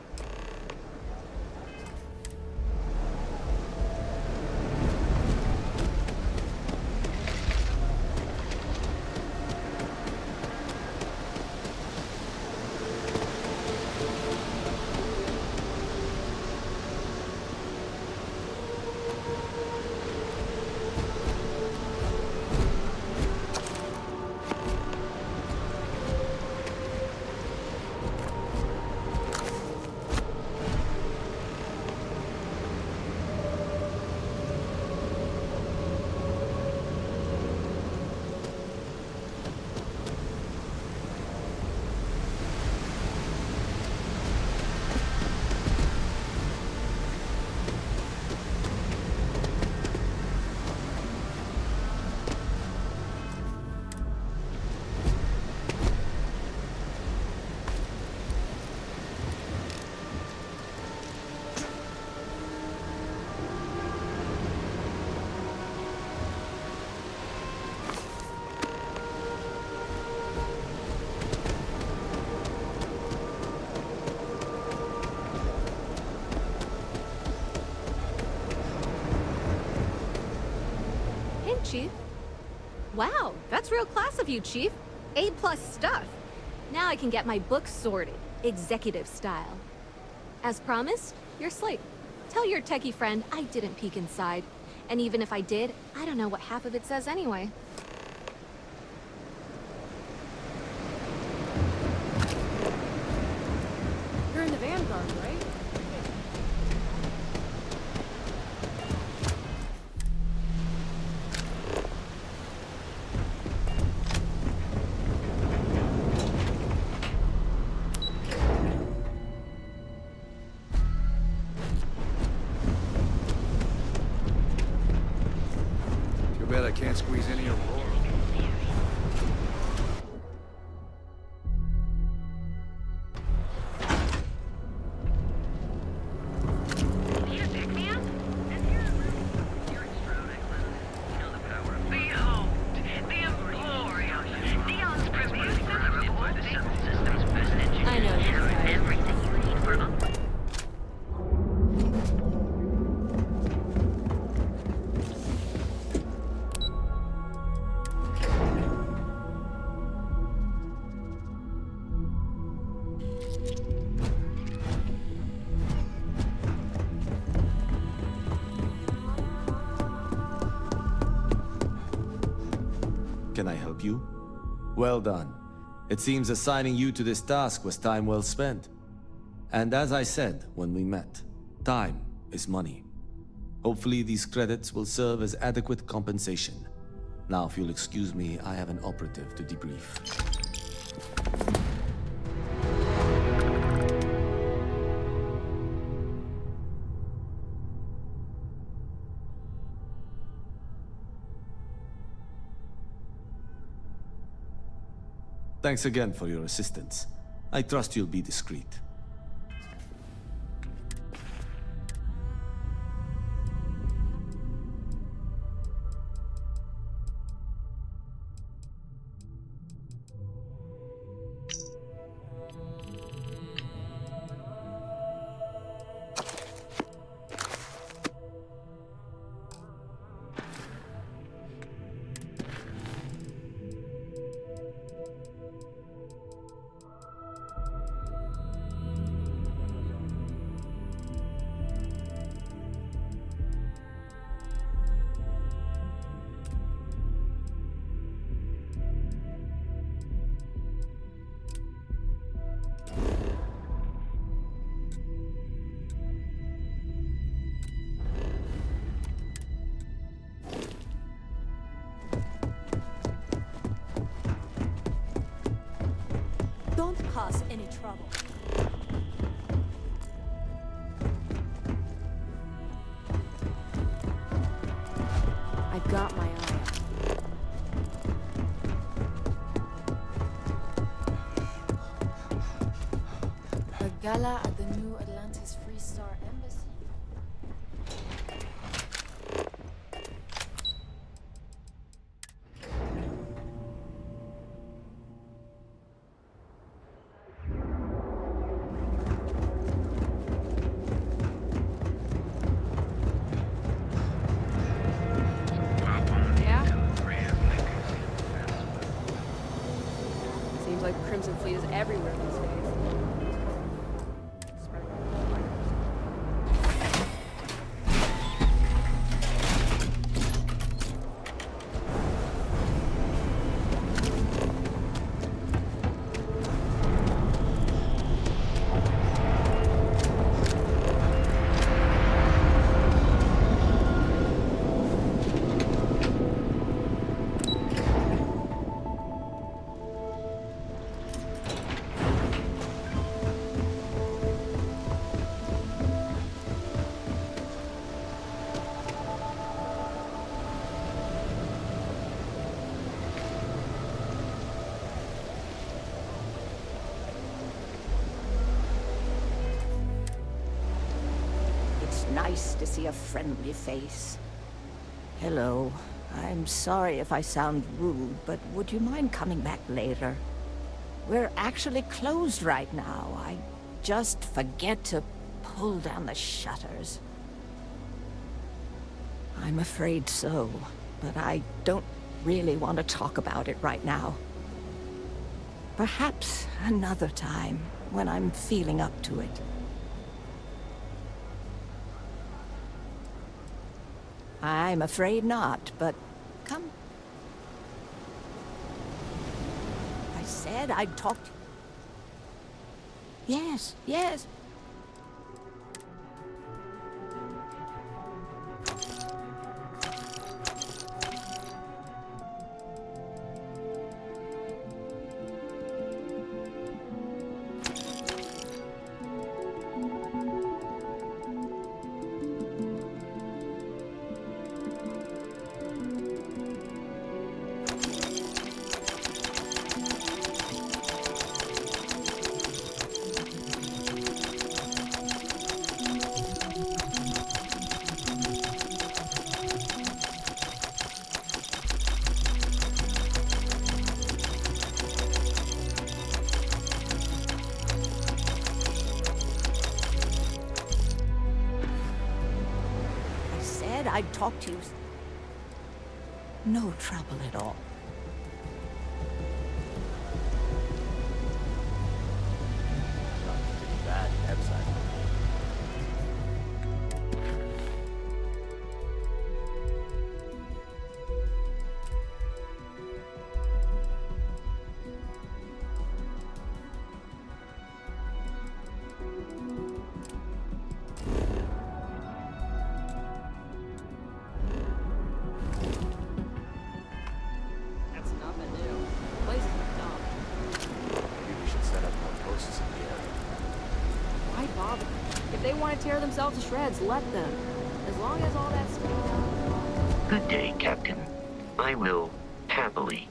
Chief. Wow, that's real class of you, Chief. A+ stuff. Now I can get my books sorted, executive style. As promised, your slate. Tell your techie friend I didn't peek inside. And even if I did, I don't know what half of it says anyway. You're in the Vanguard, right? Can't squeeze any Aurora. Can I help you? Well done. It seems assigning you to this task was time well spent. And as I said when we met, time is money. Hopefully these credits will serve as adequate compensation. Now, if you'll excuse me, I have an operative to debrief. Thanks again for your assistance. I trust you'll be discreet. Don't cause any trouble. I've got my eye out. A gala at the new Atlantis Free Star Embassy. Seems like Crimson Fleet is everywhere these days. Nice to see a friendly face. Hello. I'm sorry if I sound rude, but would you mind coming back later? We're actually closed right now. I just forget to pull down the shutters. I'm afraid so, but I don't really want to talk about it right now. Perhaps another time, when I'm feeling up to it. I'm afraid not, but come. I said I'd talk to... Yes, yes. I'd talk to you. No trouble at all. Pretty bad website. want to tear themselves to shreds, let them. As long as all that's... Good day, Captain. I will happily.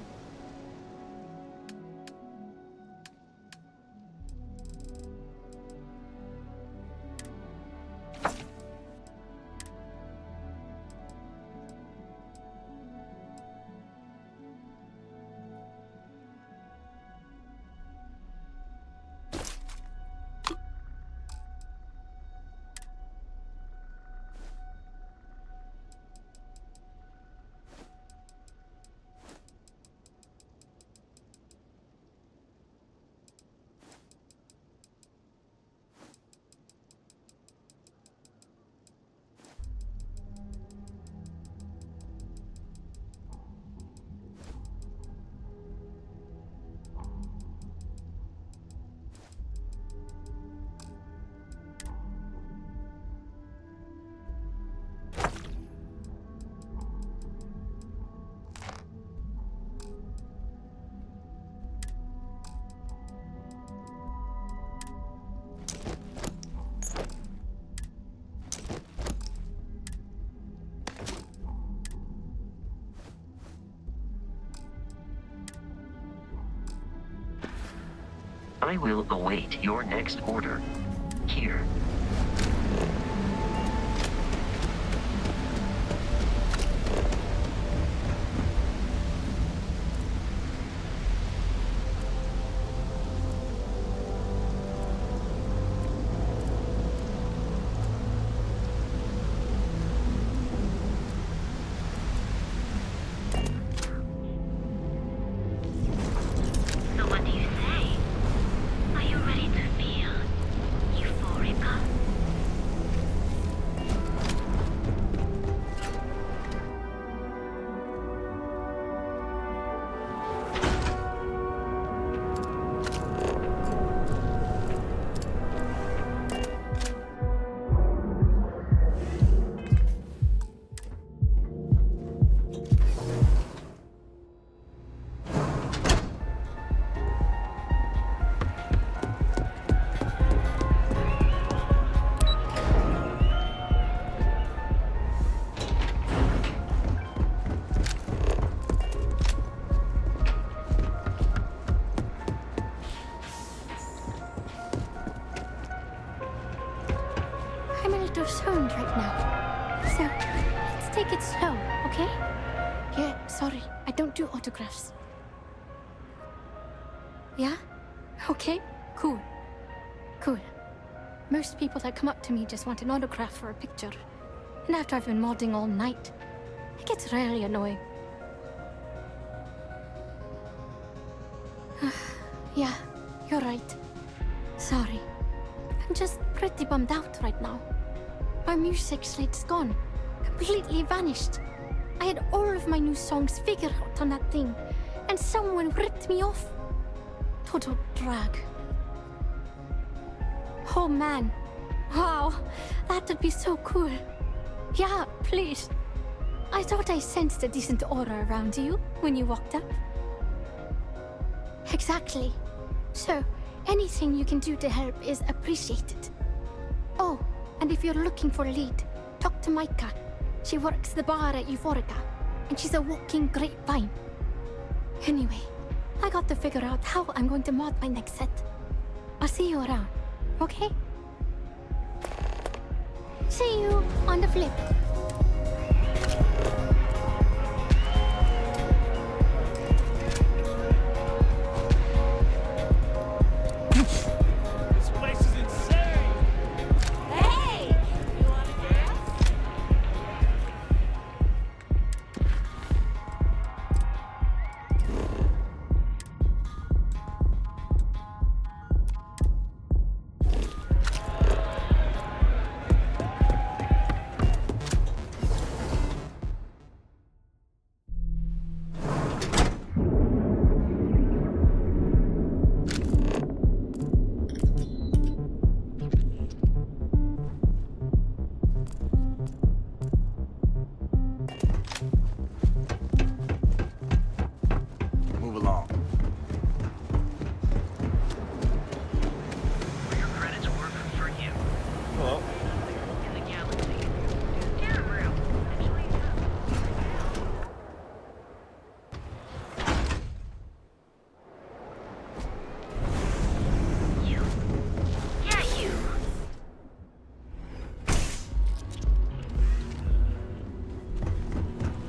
I will await your next order. Here. Sound right now. So, let's take it slow, okay? Yeah, sorry, I don't do autographs. Yeah? Okay, cool. Cool. Most people that come up to me just want an autograph for a picture. And after I've been modding all night, it gets really annoying. Yeah, you're right. Sorry. I'm just pretty bummed out right now. My music slate's gone. Completely vanished. I had all of my new songs figured out on that thing, and someone ripped me off. Total drag. Oh man. Wow, that would be so cool. Yeah, please. I thought I sensed a decent aura around you when you walked up. Exactly. So, anything you can do to help is appreciated. Oh, and if you're looking for a lead, talk to Micah. She works the bar at Euphorica, and she's a walking grapevine. Anyway, I got to figure out how I'm going to mod my next set. I'll see you around, okay? See you on the flip.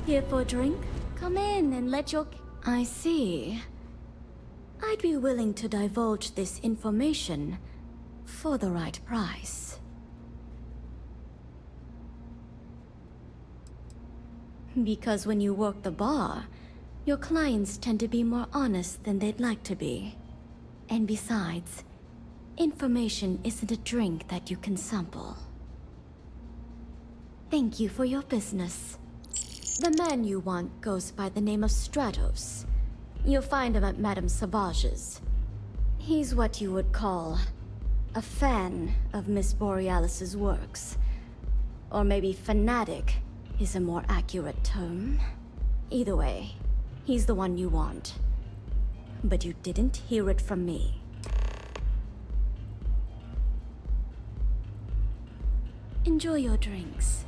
Here for a drink? Come in and let your... I see. I'd be willing to divulge this information for the right price. Because when you work the bar, your clients tend to be more honest than they'd like to be. And besides, information isn't a drink that you can sample. Thank you for your business. The man you want goes by the name of Stratos. You'll find him at Madame Sauvage's. He's what you would call a fan of Miss Borealis's works. Or maybe fanatic is a more accurate term. Either way, he's the one you want. But you didn't hear it from me. Enjoy your drinks.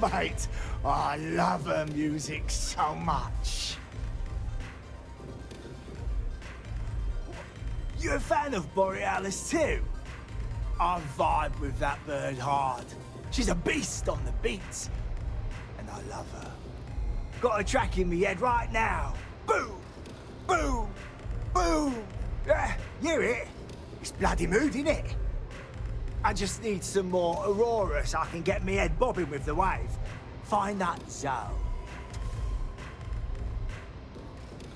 Mate, I love her music so much. You a fan of Borealis too? I vibe with that bird hard. She's a beast on the beats. And I love her. Got a track in me head right now. Boom! Boom! Boom! Yeah, hear it? It's bloody mood, innit? I just need some more Aurora so I can get me head bobbing with the wave. Find that zone.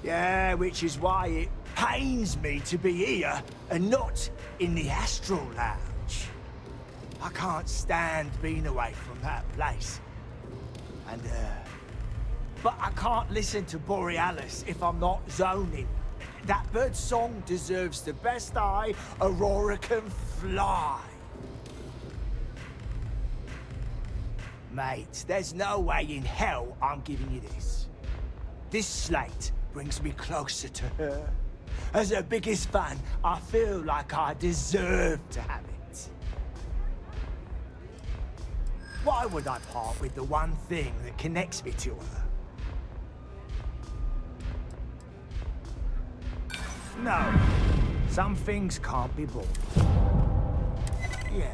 Yeah, which is why it pains me to be here and not in the Astral Lounge. I can't stand being away from that place. And, but I can't listen to Borealis if I'm not zoning. That bird's song deserves the best eye Aurora can fly. Mate, there's no way in hell I'm giving you this. This slate brings me closer to her. As her biggest fan, I feel like I deserve to have it. Why would I part with the one thing that connects me to her? No, some things can't be bought. Yeah,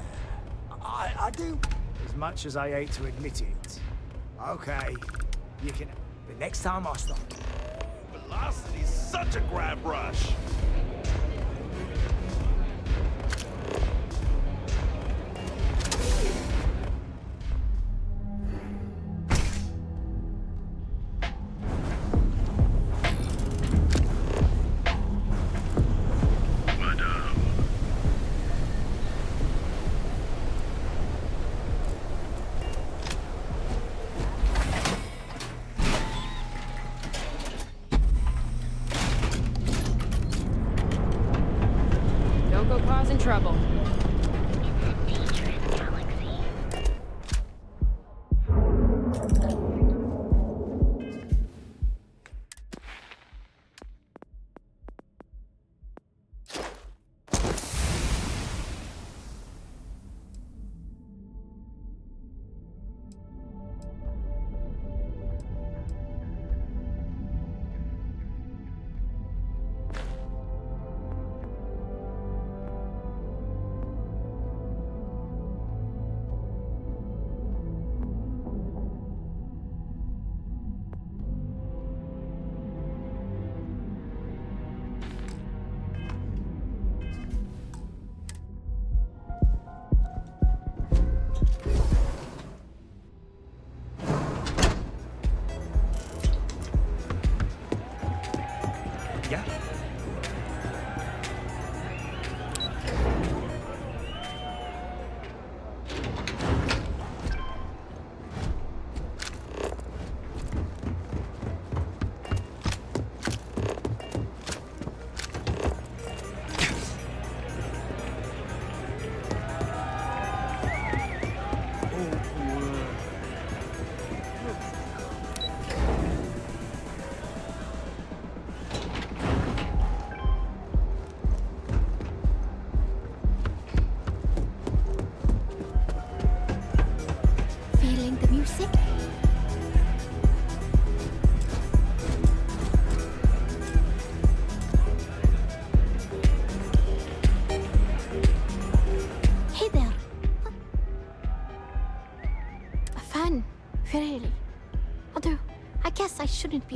I do. As much as I hate to admit it. Okay, you can... The next time I stop. Velocity's such a grab rush. Trouble.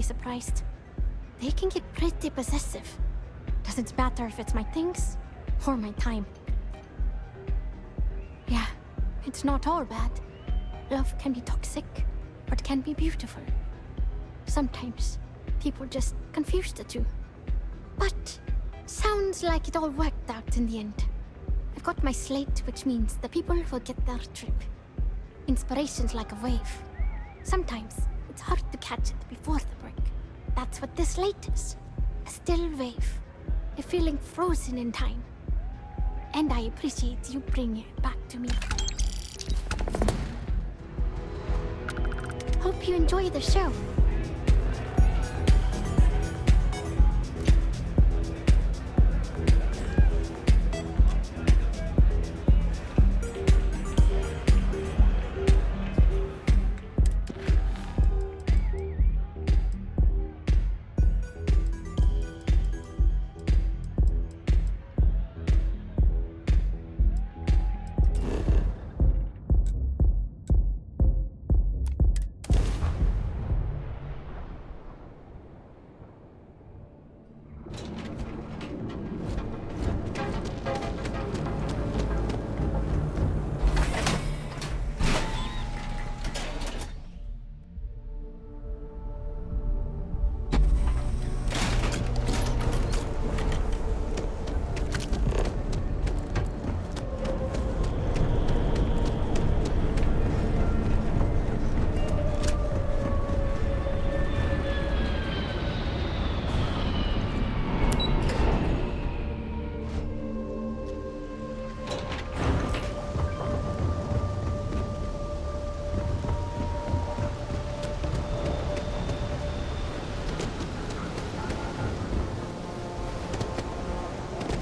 be surprised. They can get pretty possessive. Doesn't matter if it's my things or my time. Yeah, it's not all bad. Love can be toxic, but can be beautiful. Sometimes people just confuse the two. But sounds like it all worked out in the end. I've got my slate, which means the people will get their trip. Inspiration's like a wave. Sometimes it's hard to catch it before the break. That's what this slate is. A still wave. A feeling frozen in time. And I appreciate you bringing it back to me. Hope you enjoy the show.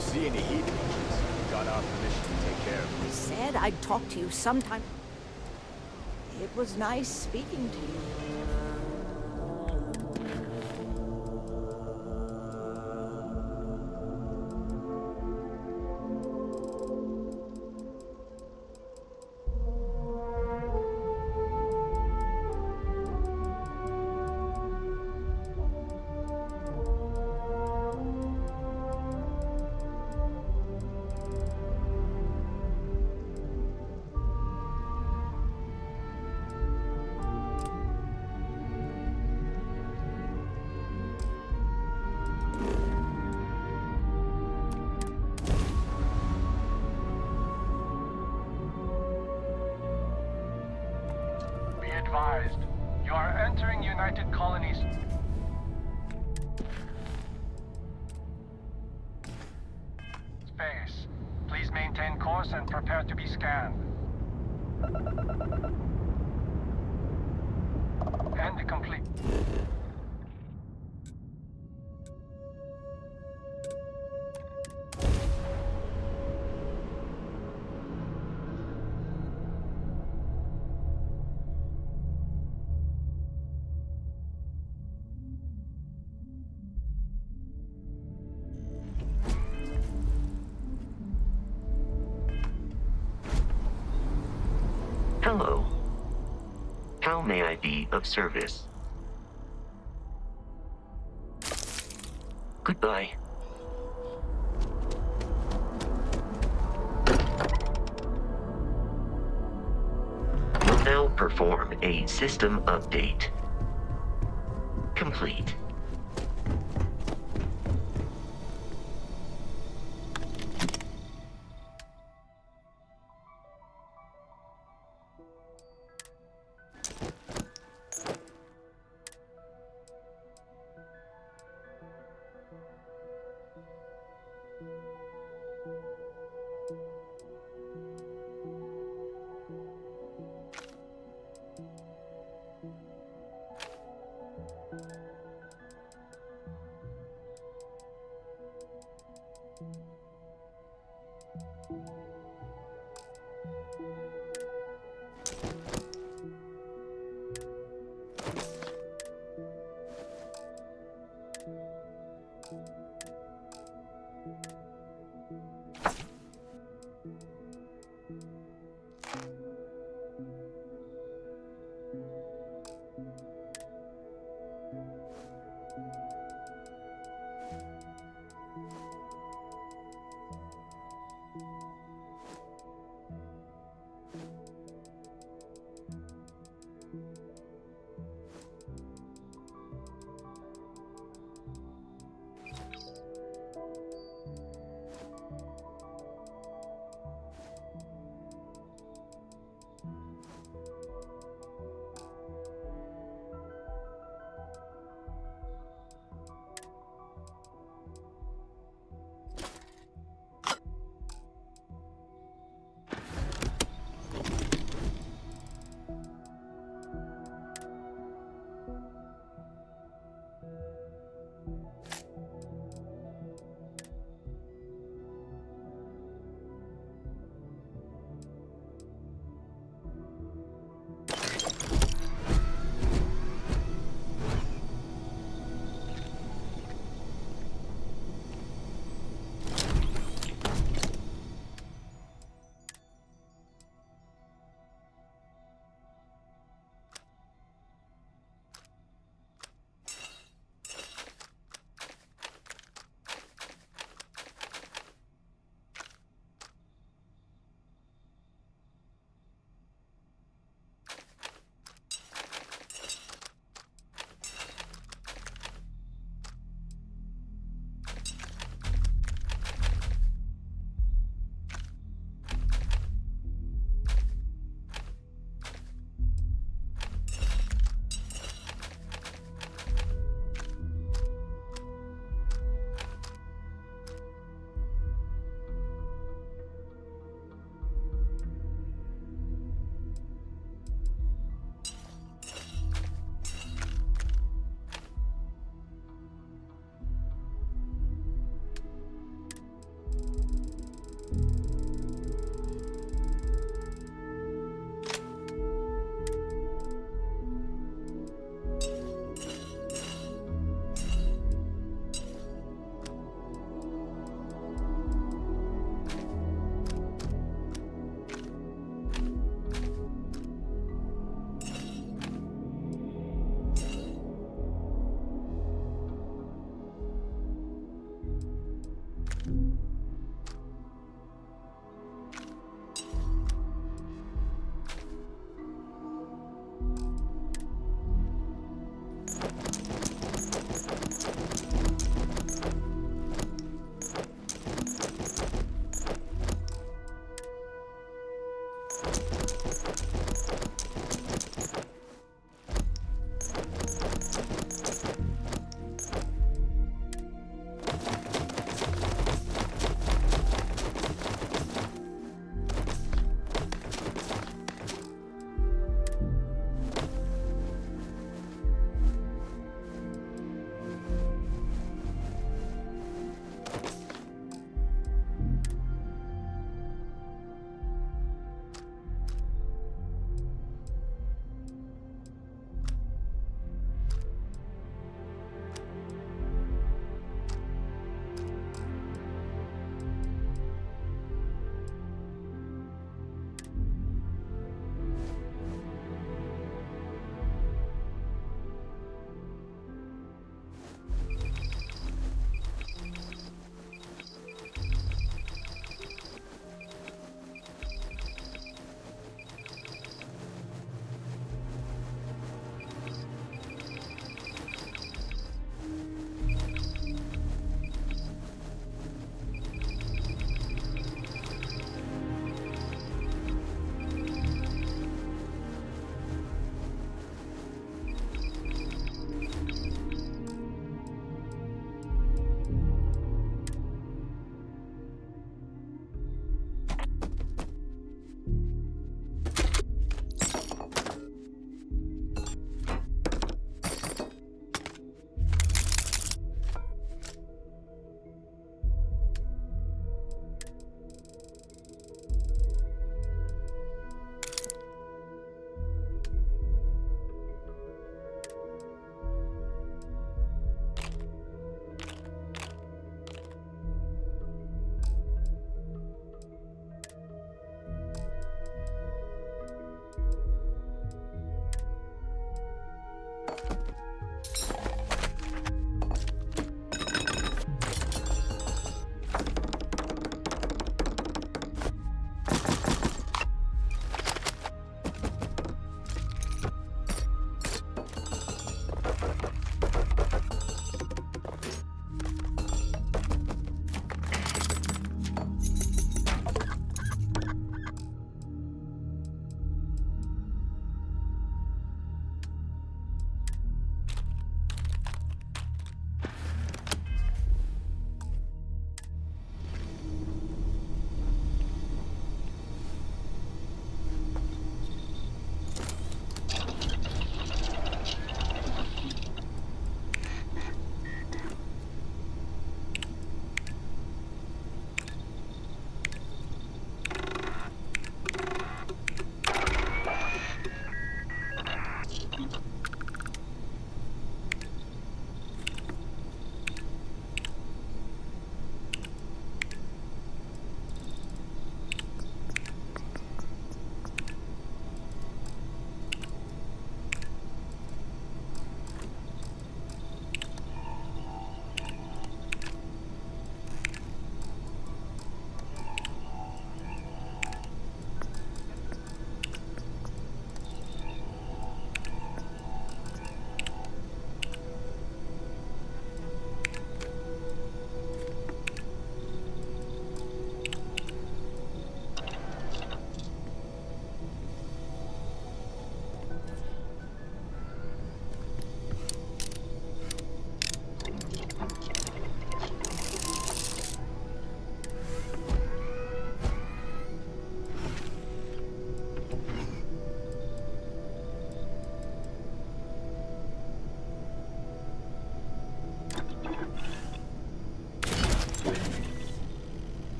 See any heat? We got our permission to take care of I it. said I'd talk to you sometime. It was nice speaking to you. Be advised, you are entering United Colonies. Space. Please maintain course and prepare to be scanned. And complete. Hello. How may I be of service? Goodbye. Will now perform a system update. Complete.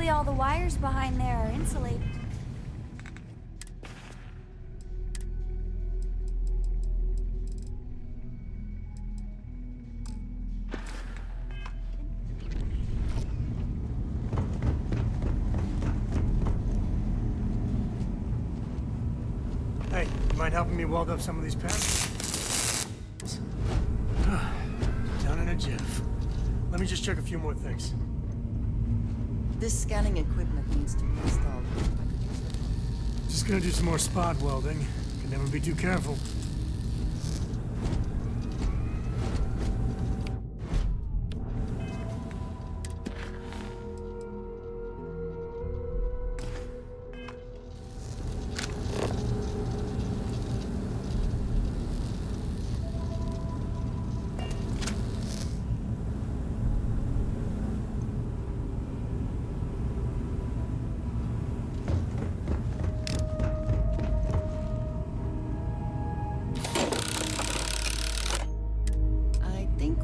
Hopefully all the wires behind there are insulated. Hey, you mind helping me weld up some of these panels? Done in a jiff. Let me just check a few more things. This scanning equipment needs to be installed. Just gonna do some more spot welding. Can never be too careful.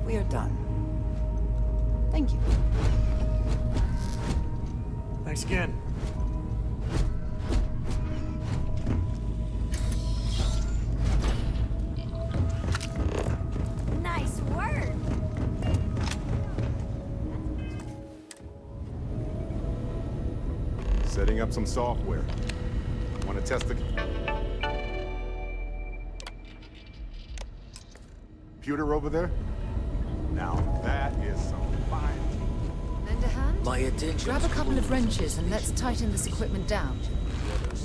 We're done. Thank you. Thanks again. Nice work! Setting up some software. Want to test the computer over there? Now that is some fine. Lend a hand? My attention. Grab a couple of wrenches and let's tighten this equipment down. I'm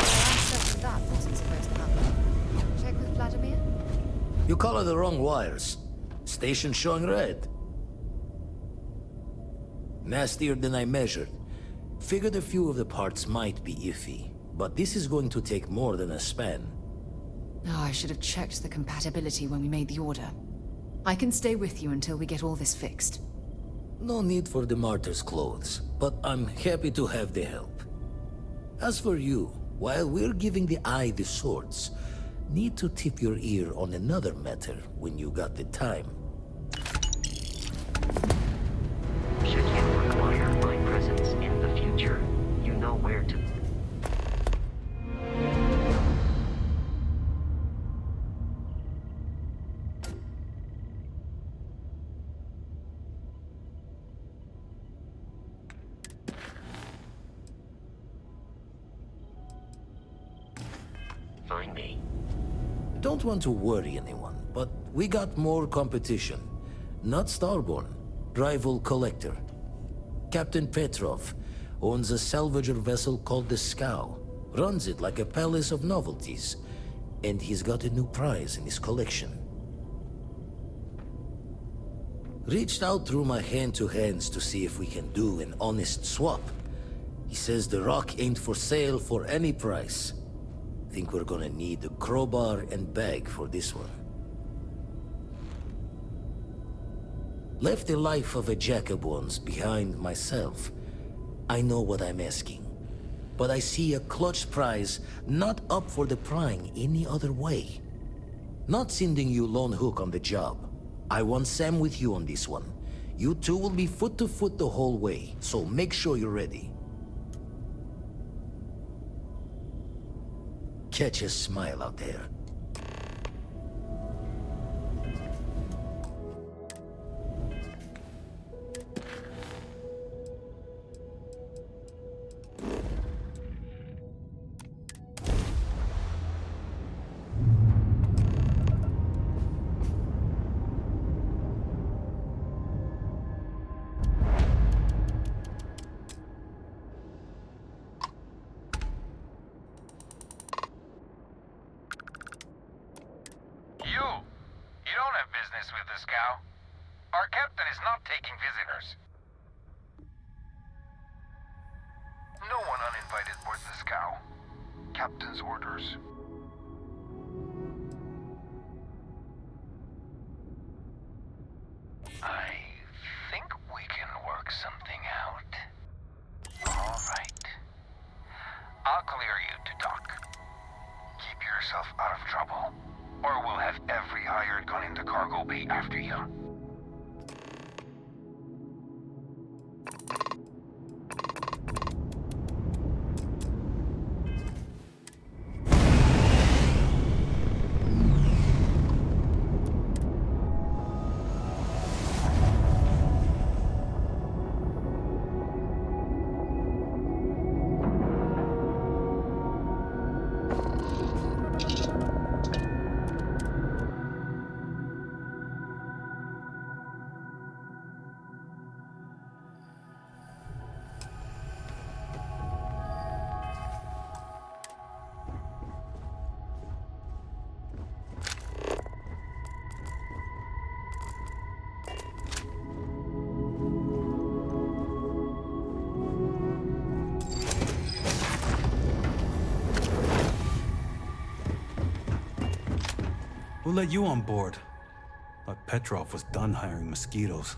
certain that wasn't supposed to happen. Check with Vladimir? You color the wrong wires. Station showing red. Nastier than I measured. Figured a few of the parts might be iffy, but this is going to take more than a span. Oh, I should have checked the compatibility when we made the order. I can stay with you until we get all this fixed. No need for the martyr's clothes, but I'm happy to have the help. As for you, while we're giving the eye the swords, need to tip your ear on another matter when you got the time. Should you require my presence in the future, you know where to... Find me. Don't want to worry anyone, but we got more competition. Not Starborn, rival collector. Captain Petrov owns a salvager vessel called the Scow. Runs it like a palace of novelties. And he's got a new prize in his collection. Reached out through my hand-to-hands to see if we can do an honest swap. He says the rock ain't for sale for any price. Think we're gonna need a crowbar and bag for this one. Left the life of a jack-of-bones behind myself. I know what I'm asking. But I see a clutch prize not up for the prying any other way. Not sending you lone hook on the job. I want Sam with you on this one. You two will be foot to foot the whole way, so make sure you're ready. Catch a smile out there. You don't have business with the Scow. Our captain is not taking visitors. No one uninvited boards the Scow. Captain's orders. I think we can work something out. All right. I'll clear you to dock. Keep yourself out of trouble, or we'll have every hired gun in the cargo bay after you. We'll let you on board. But Petrov was done hiring mosquitoes.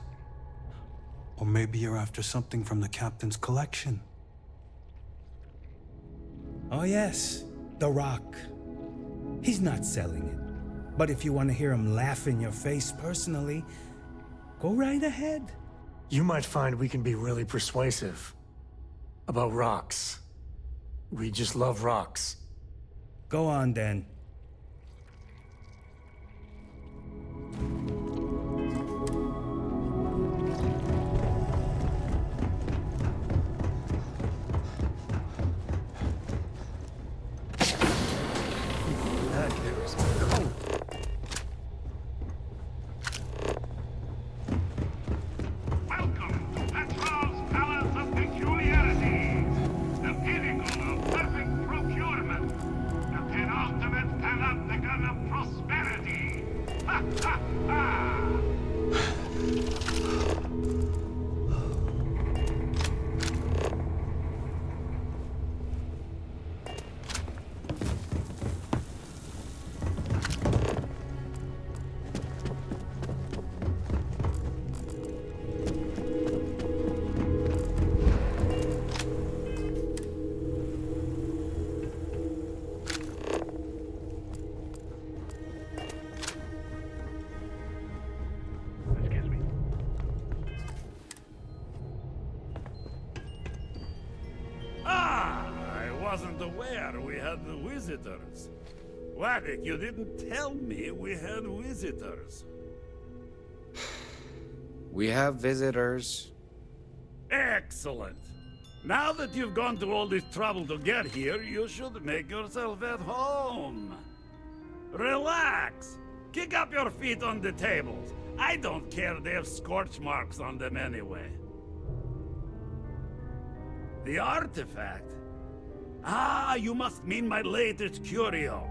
Or maybe you're after something from the captain's collection. Oh yes, the rock. He's not selling it. But if you want to hear him laugh in your face personally, go right ahead. You might find we can be really persuasive. About rocks. We just love rocks. Go on then. Wasn't aware we had visitors. Waddick, you didn't tell me we had visitors. We have visitors. Excellent. Now that you've gone to all this trouble to get here, you should make yourself at home. Relax. Kick up your feet on the tables. I don't care they have scorch marks on them anyway. The artifact? Ah, you must mean my latest curio.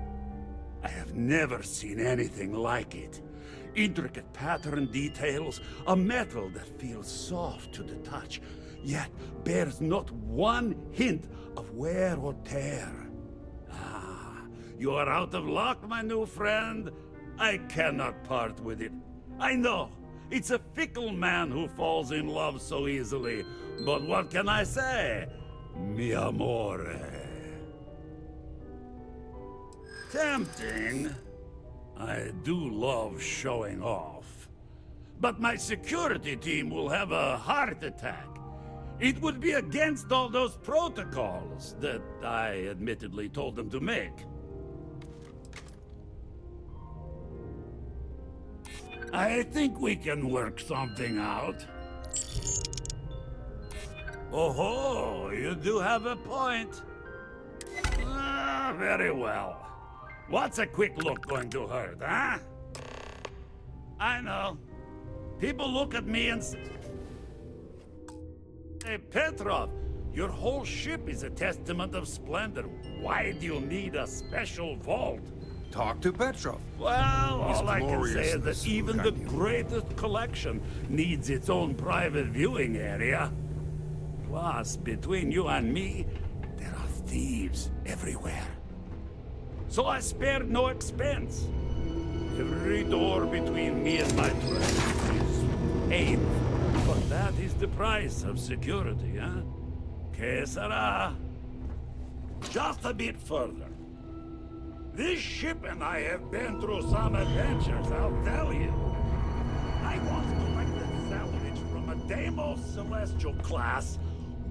I have never seen anything like it. Intricate pattern details, a metal that feels soft to the touch, yet bears not one hint of wear or tear. Ah, you are out of luck, my new friend. I cannot part with it. I know, it's a fickle man who falls in love so easily, but what can I say? Mi amore. Tempting. I do love showing off. But my security team will have a heart attack. It would be against all those protocols that I admittedly told them to make. I think we can work something out. Oh-ho, you do have a point. Ah, very well. What's a quick look going to hurt, huh? I know. People look at me and say, "Hey, Petrov, your whole ship is a testament of splendor. Why do you need a special vault?" Talk to Petrov. Well, all I can say is that even the greatest collection needs its own private viewing area. Plus, between you and me, there are thieves everywhere. So I spared no expense. Every door between me and my treasure is painful. But that is the price of security, huh? Que sera? Just a bit further. This ship and I have been through some adventures, I'll tell you. I once collected salvage from a Deimos Celestial class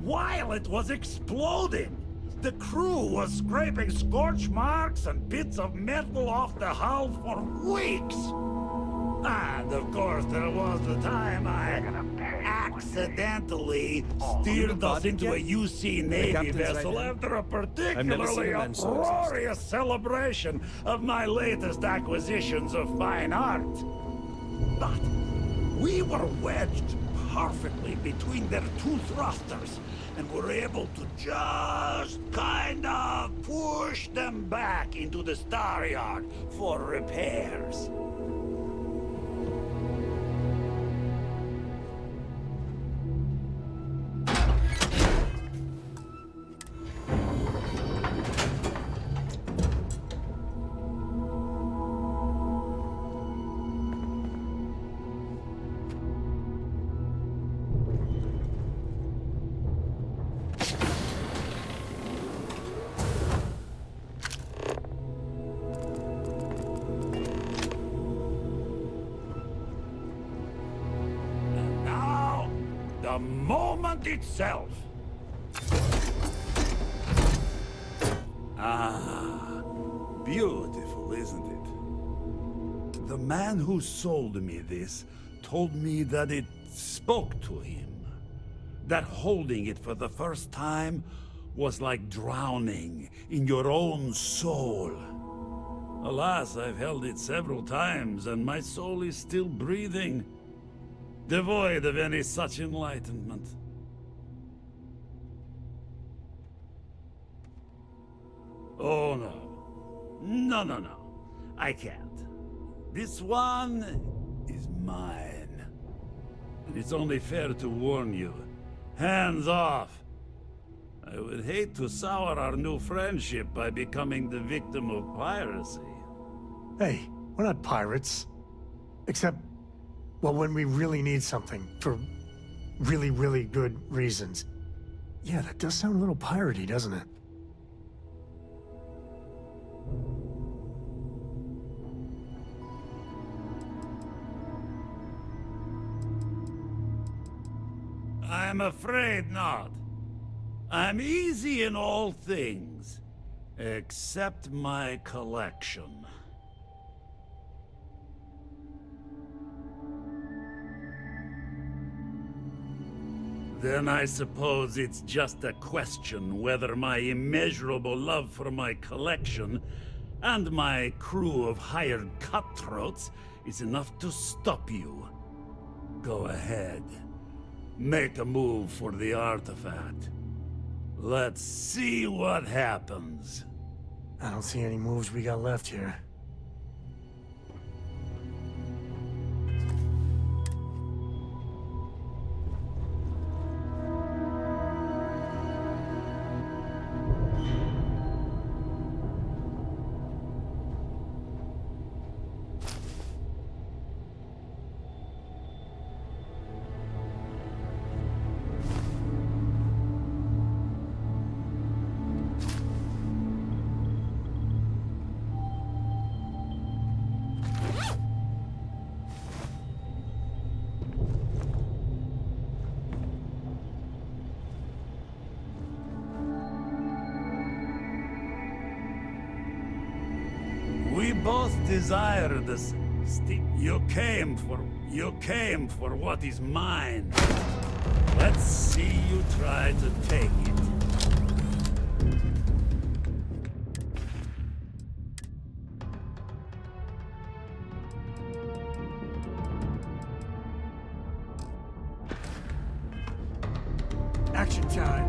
while it was exploding. The crew was scraping scorch marks and bits of metal off the hull for weeks. And of course, there was the time I accidentally steered us into a UC Navy vessel after a particularly uproarious celebration of my latest acquisitions of fine art. But we were wedged perfectly between their two thrusters, and were able to just kind of push them back into the Star Yard for repairs. the moment itself. Ah, beautiful, isn't it? The man who sold me this told me that it spoke to him. That holding it for the first time was like drowning in your own soul. Alas, I've held it several times, and my soul is still breathing, devoid of any such enlightenment. Oh no. No. I can't. This one is mine. And it's only fair to warn you. Hands off! I would hate to sour our new friendship by becoming the victim of piracy. Hey, we're not pirates. Except, well, when we really need something for really, really good reasons. Yeah, that does sound a little piratey, doesn't it? I'm afraid not. I'm easy in all things, except my collection. Then I suppose it's just a question whether my immeasurable love for my collection and my crew of hired cutthroats is enough to stop you. Go ahead. Make a move for the artifact. Let's see what happens. I don't see any moves we got left here. We both desire this. You came for what is mine. Let's see you try to take it. Action time.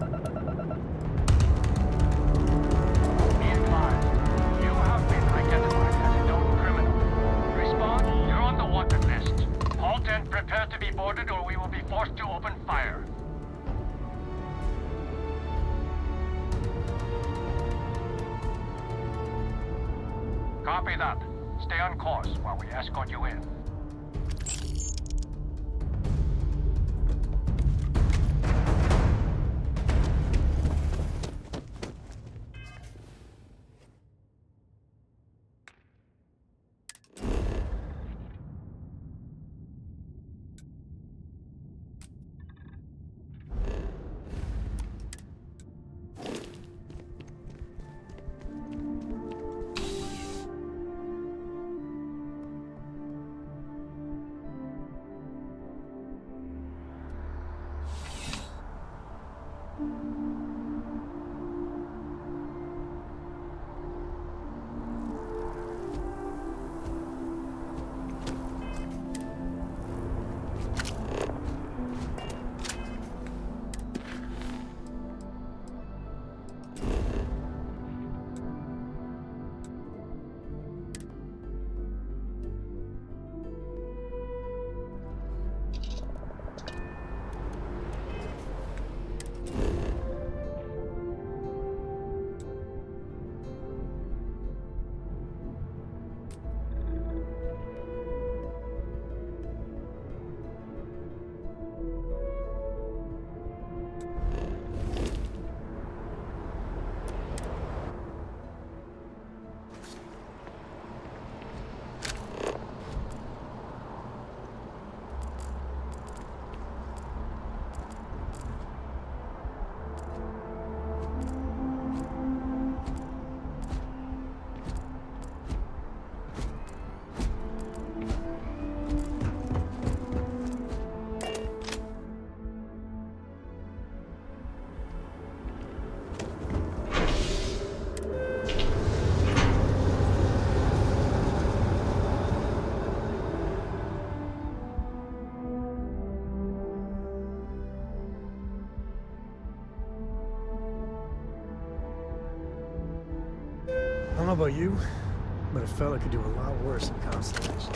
Be advised, you have been identified as a known criminal. Respond, you're on the wanted list. Halt and prepare to be boarded or we will be forced to open fire. Copy that. Stay on course while we escort you in. I don't know about you, but a fella could do a lot worse in Constellation.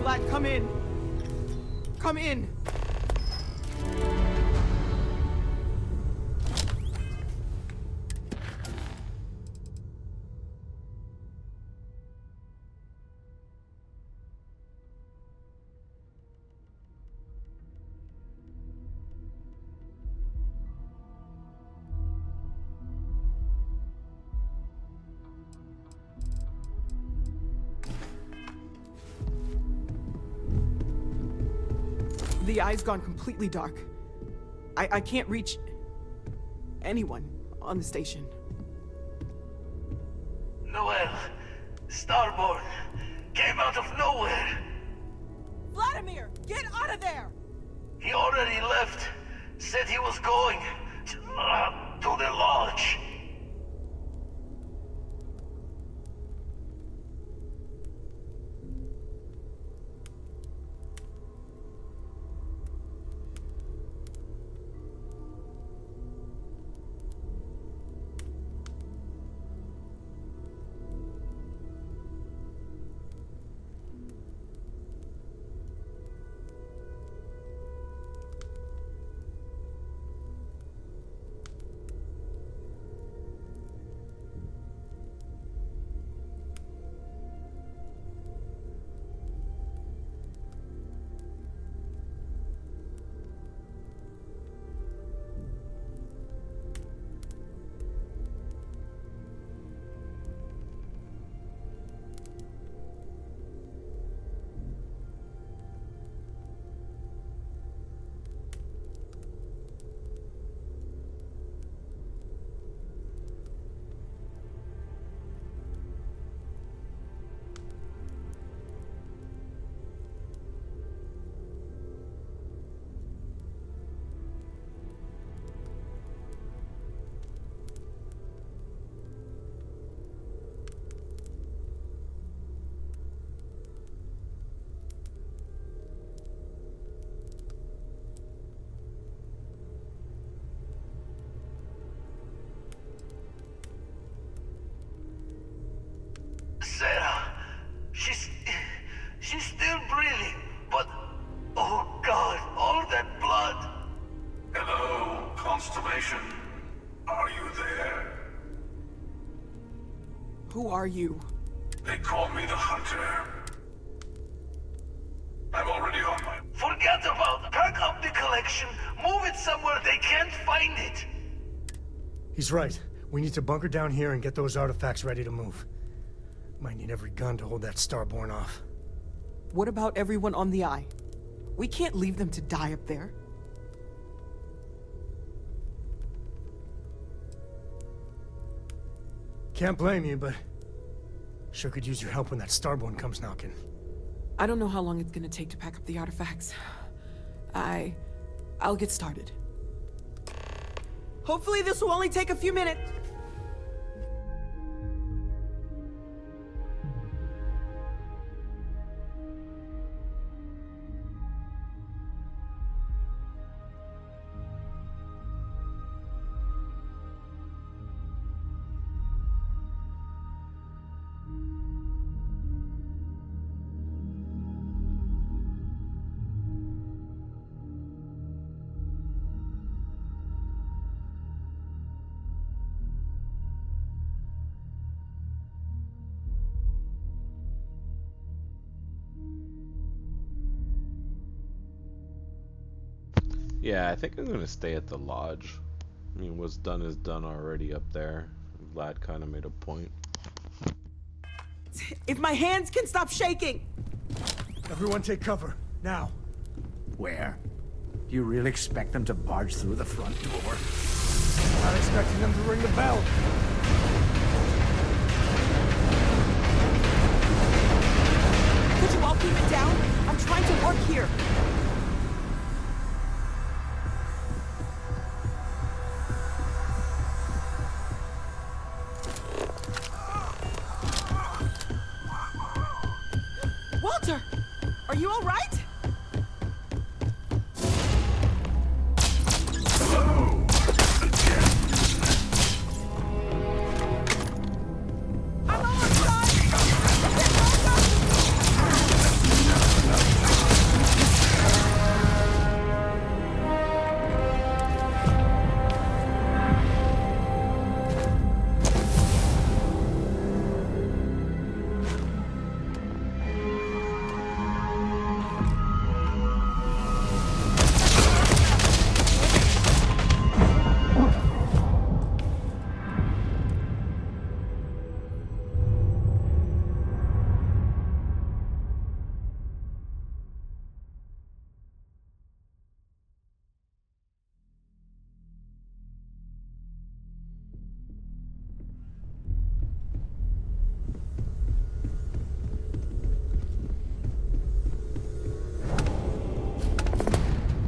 Vlad, come in. Come in. The eye's gone completely dark. I can't reach anyone on the station. Noel, Starborn, came out of nowhere. Vladimir, get out of there! He already left. Said he was going to the lodge. still breathing, but... Oh God, all that blood! Hello, Constellation. Are you there? Who are you? They call me the Hunter. I'm already on my... Forget about it. Pack up the collection, move it somewhere they can't find it. He's right. We need to bunker down here and get those artifacts ready to move. Might need every gun to hold that Starborn off. What about everyone on the Eye? We can't leave them to die up there. Can't blame you, but... sure could use your help when that Starborn comes knocking. I don't know how long it's gonna take to pack up the artifacts. I'll get started. Hopefully this will only take a few minutes. Yeah, I think I'm gonna stay at the lodge. I mean, what's done is done already up there. Vlad kind of made a point. If my hands can stop shaking! Everyone take cover, now. Where? Do you really expect them to barge through the front door? Not expecting them to ring the bell. Could you all keep it down? I'm trying to work here. Walter! Are you all right?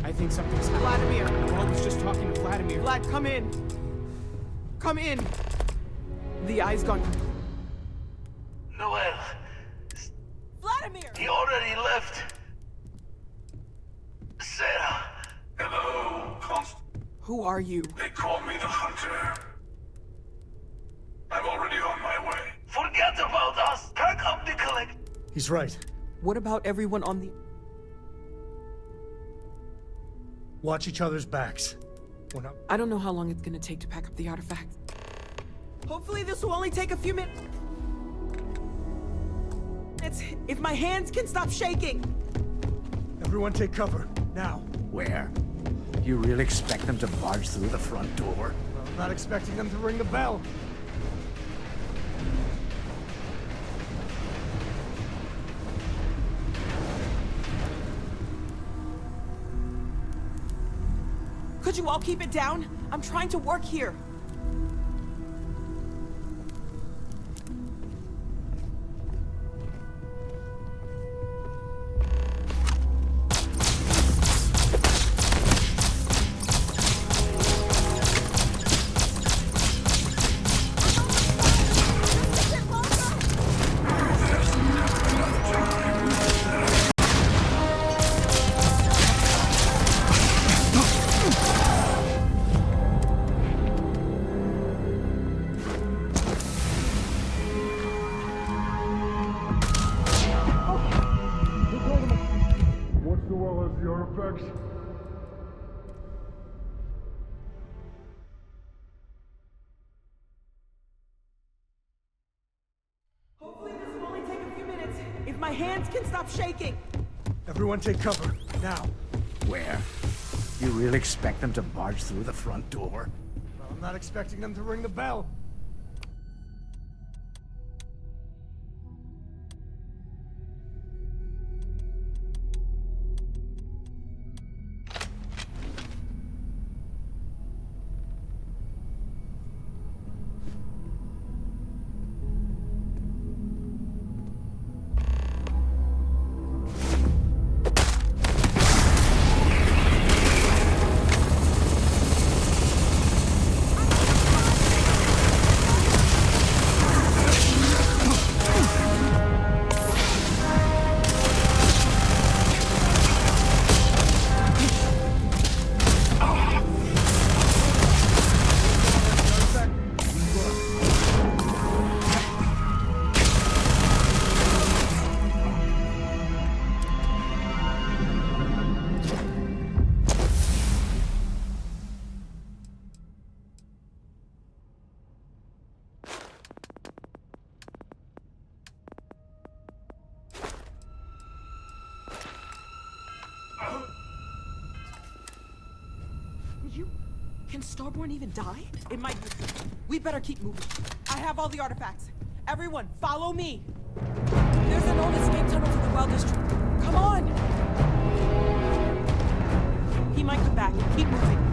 I think something's happening. Vladimir! Noel was just talking to Vladimir. Vlad, come in! Come in! The Eye's gone. Noel. Vladimir! He already left. Sarah. Hello, Who are you? They call me the Hunter. I'm already on my way. Forget about us. Pack up the collection. He's right. What about everyone on the... Watch each other's backs. We're not... I don't know how long it's gonna take to pack up the artifacts. Hopefully this will only take a few minutes. If my hands can stop shaking! Everyone take cover, now. Where? Do you really expect them to barge through the front door? Well, I'm not expecting them to ring the bell. Could you all keep it down? I'm trying to work here. the artifacts? Hopefully this will only take a few minutes. If my hands can stop shaking. Everyone take cover, now. Where? You really expect them to barge through the front door? Well, I'm not expecting them to ring the bell. Can Starborn even die? It might be. We better keep moving. I have all the artifacts. Everyone, follow me. There's an old escape tunnel to the well district. Come on! He might come back. Keep moving.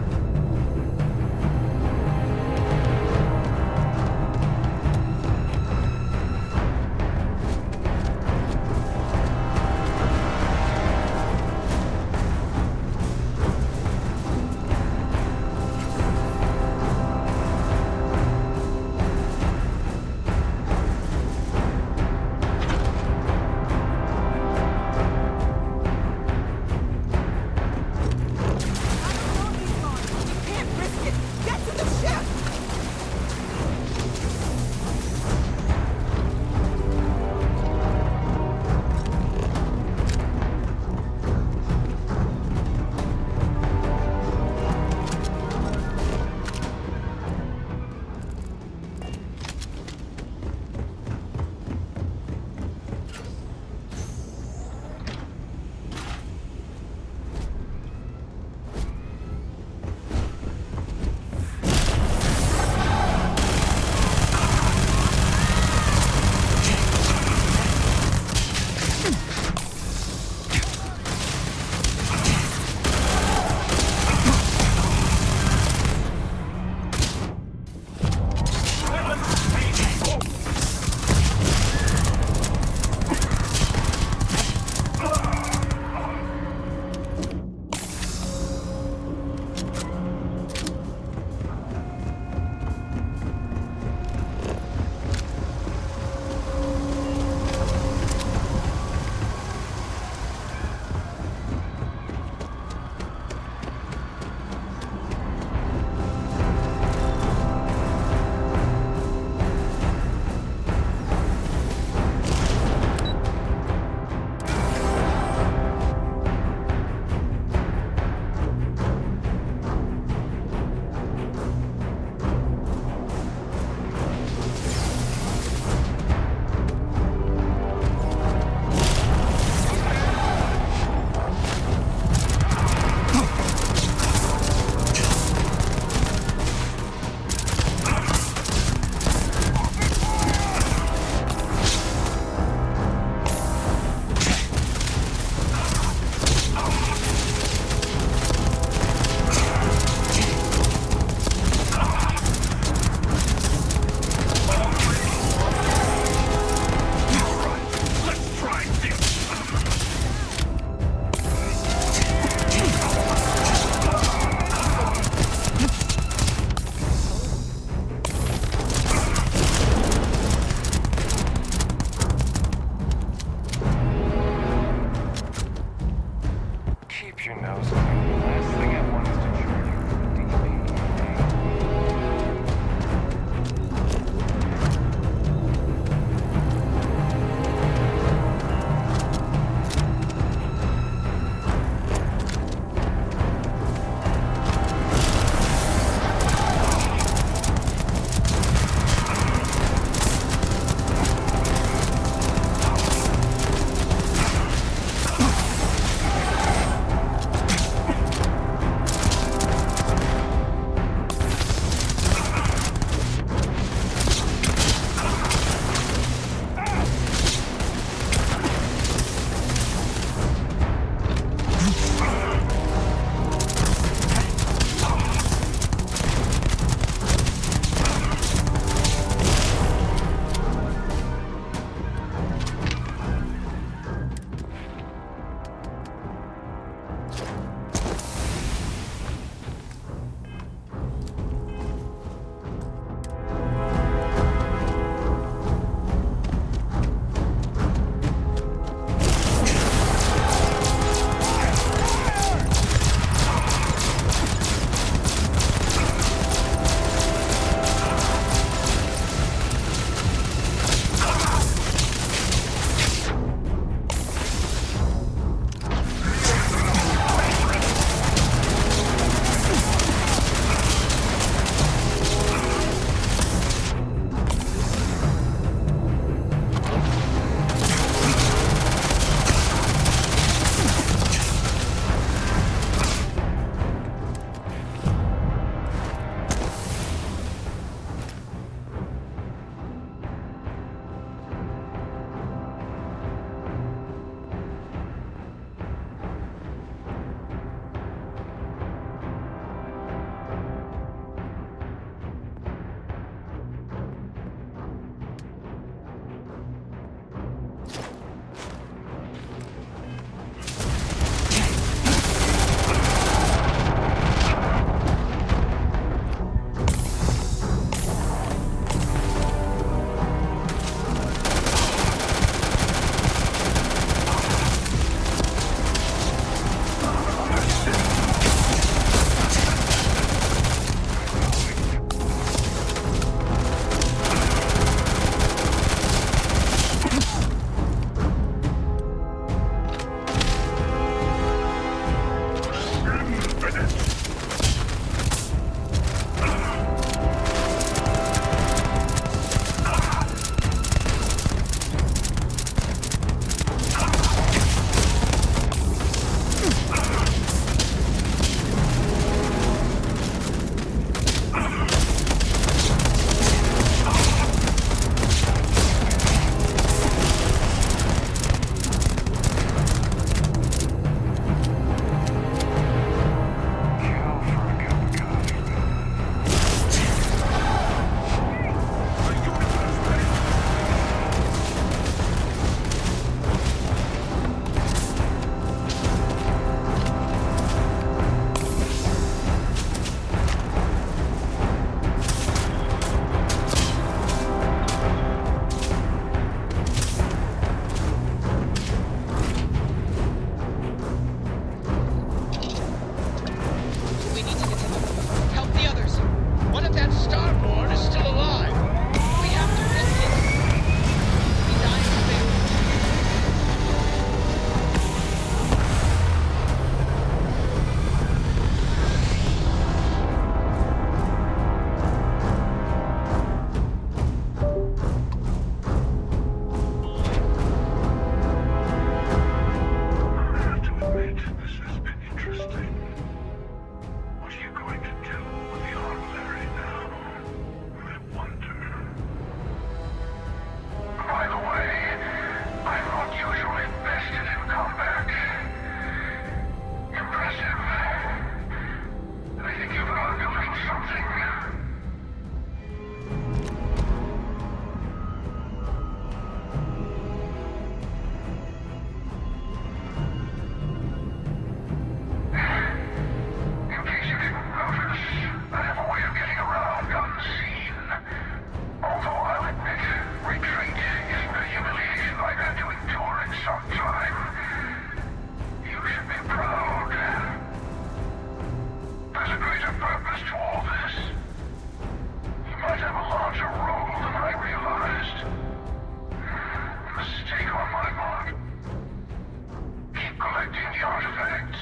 artifacts.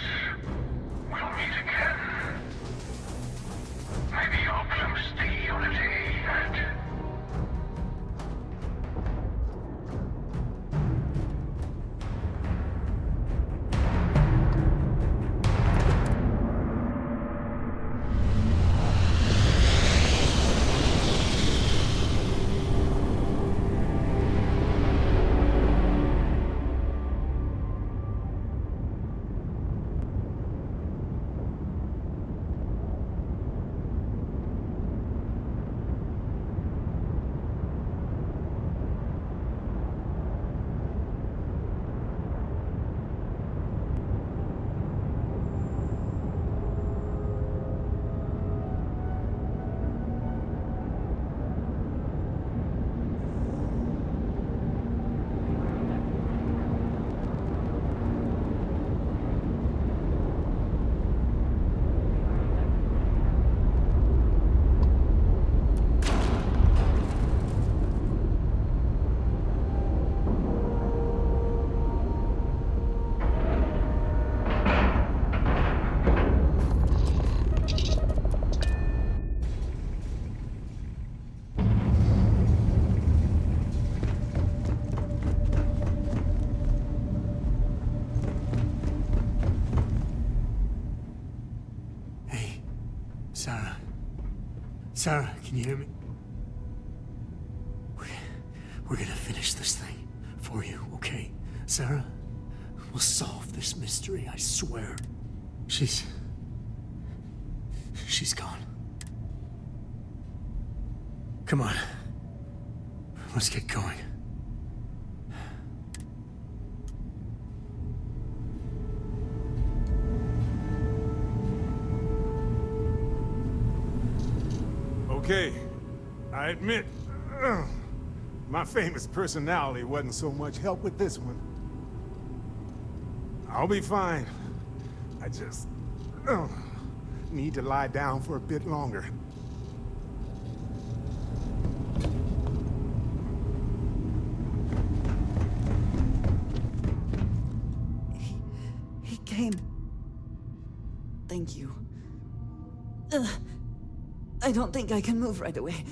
We'll meet again. Maybe you'll glimpse the unity and... Sarah. Sarah, can you hear me? We're gonna finish this thing for you, okay? Sarah? We'll solve this mystery, I swear. She's gone. Come on. Let's get going. Okay, I admit, my famous personality wasn't so much help with this one. I'll be fine. I just need to lie down for a bit longer. He came. Thank you. I don't think I can move right away.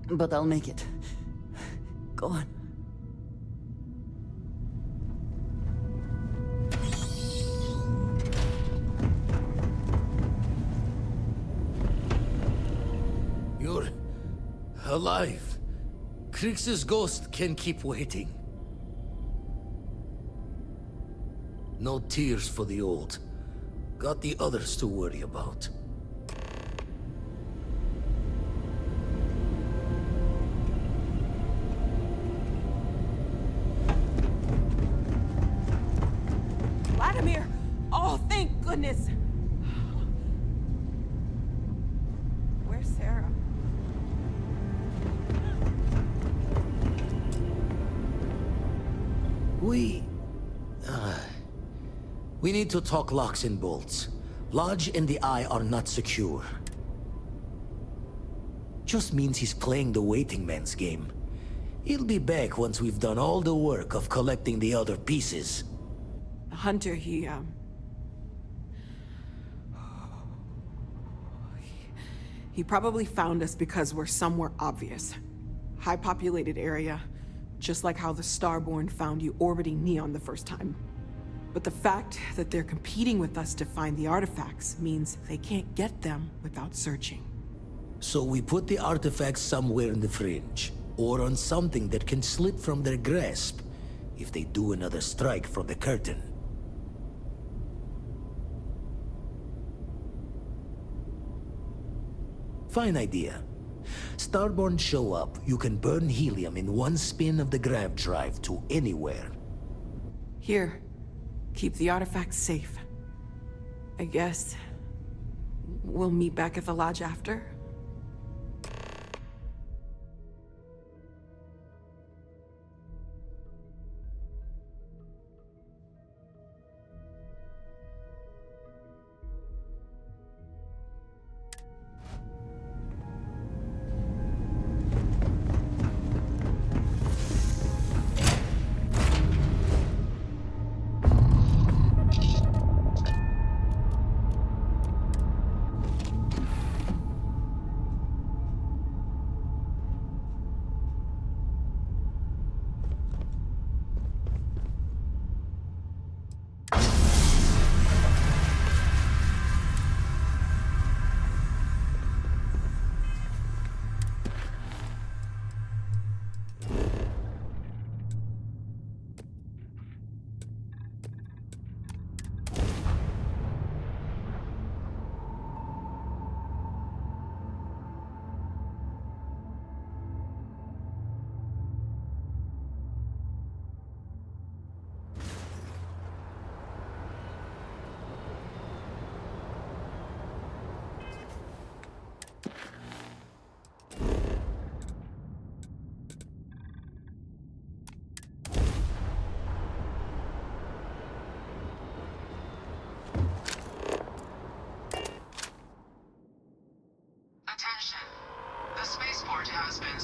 But I'll make it. Go on. You're alive. Krix's ghost can keep waiting. No tears for the old. Got the others to worry about. Vladimir! Oh, thank goodness! Where's Sarah? We need to talk locks and bolts. Lodge and the Eye are not secure. Just means he's playing the waiting man's game. He'll be back once we've done all the work of collecting the other pieces. Hunter, he probably found us because we're somewhere obvious. High-populated area, just like how the Starborn found you orbiting Neon the first time. But the fact that they're competing with us to find the artifacts means they can't get them without searching. So we put the artifacts somewhere in the fringe, or on something that can slip from their grasp if they do another strike from the curtain. Fine idea. Starborn show up, you can burn helium in one spin of the grav drive to anywhere. Here, keep the artifacts safe. I guess we'll meet back at the lodge after.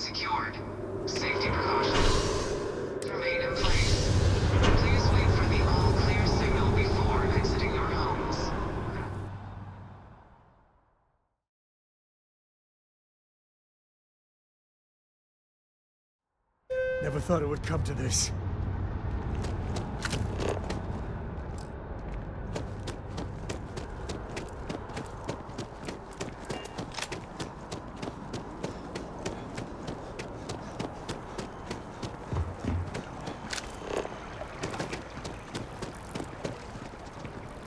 secured. Safety precautions remain in place. Please wait for the all-clear signal before exiting your homes. Never thought it would come to this.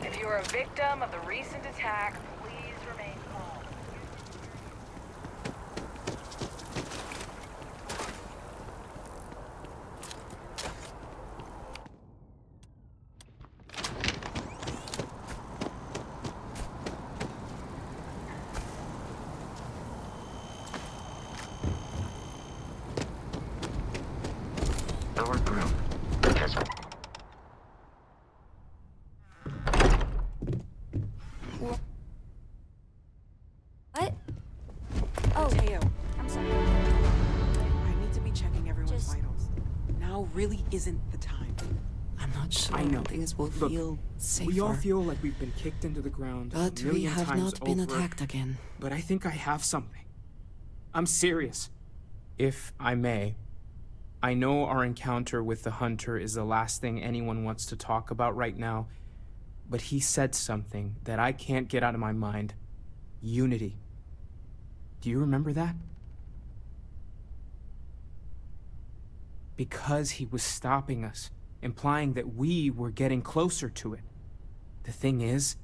If you are a victim of the recent attack, please remain calm. Our group has What? Oh, Mateo, I'm sorry. I need to be checking everyone's vitals. Now really isn't the time. I'm not sure I know. things will Look, feel safer. we all feel like we've been kicked into the ground But a we million have times not been over, attacked again. But I think I have something. I'm serious. If I may, I know our encounter with the Hunter is the last thing anyone wants to talk about right now, but he said something that I can't get out of my mind. Unity. Do you remember that? Because he was stopping us, implying that we were getting closer to it. The thing is,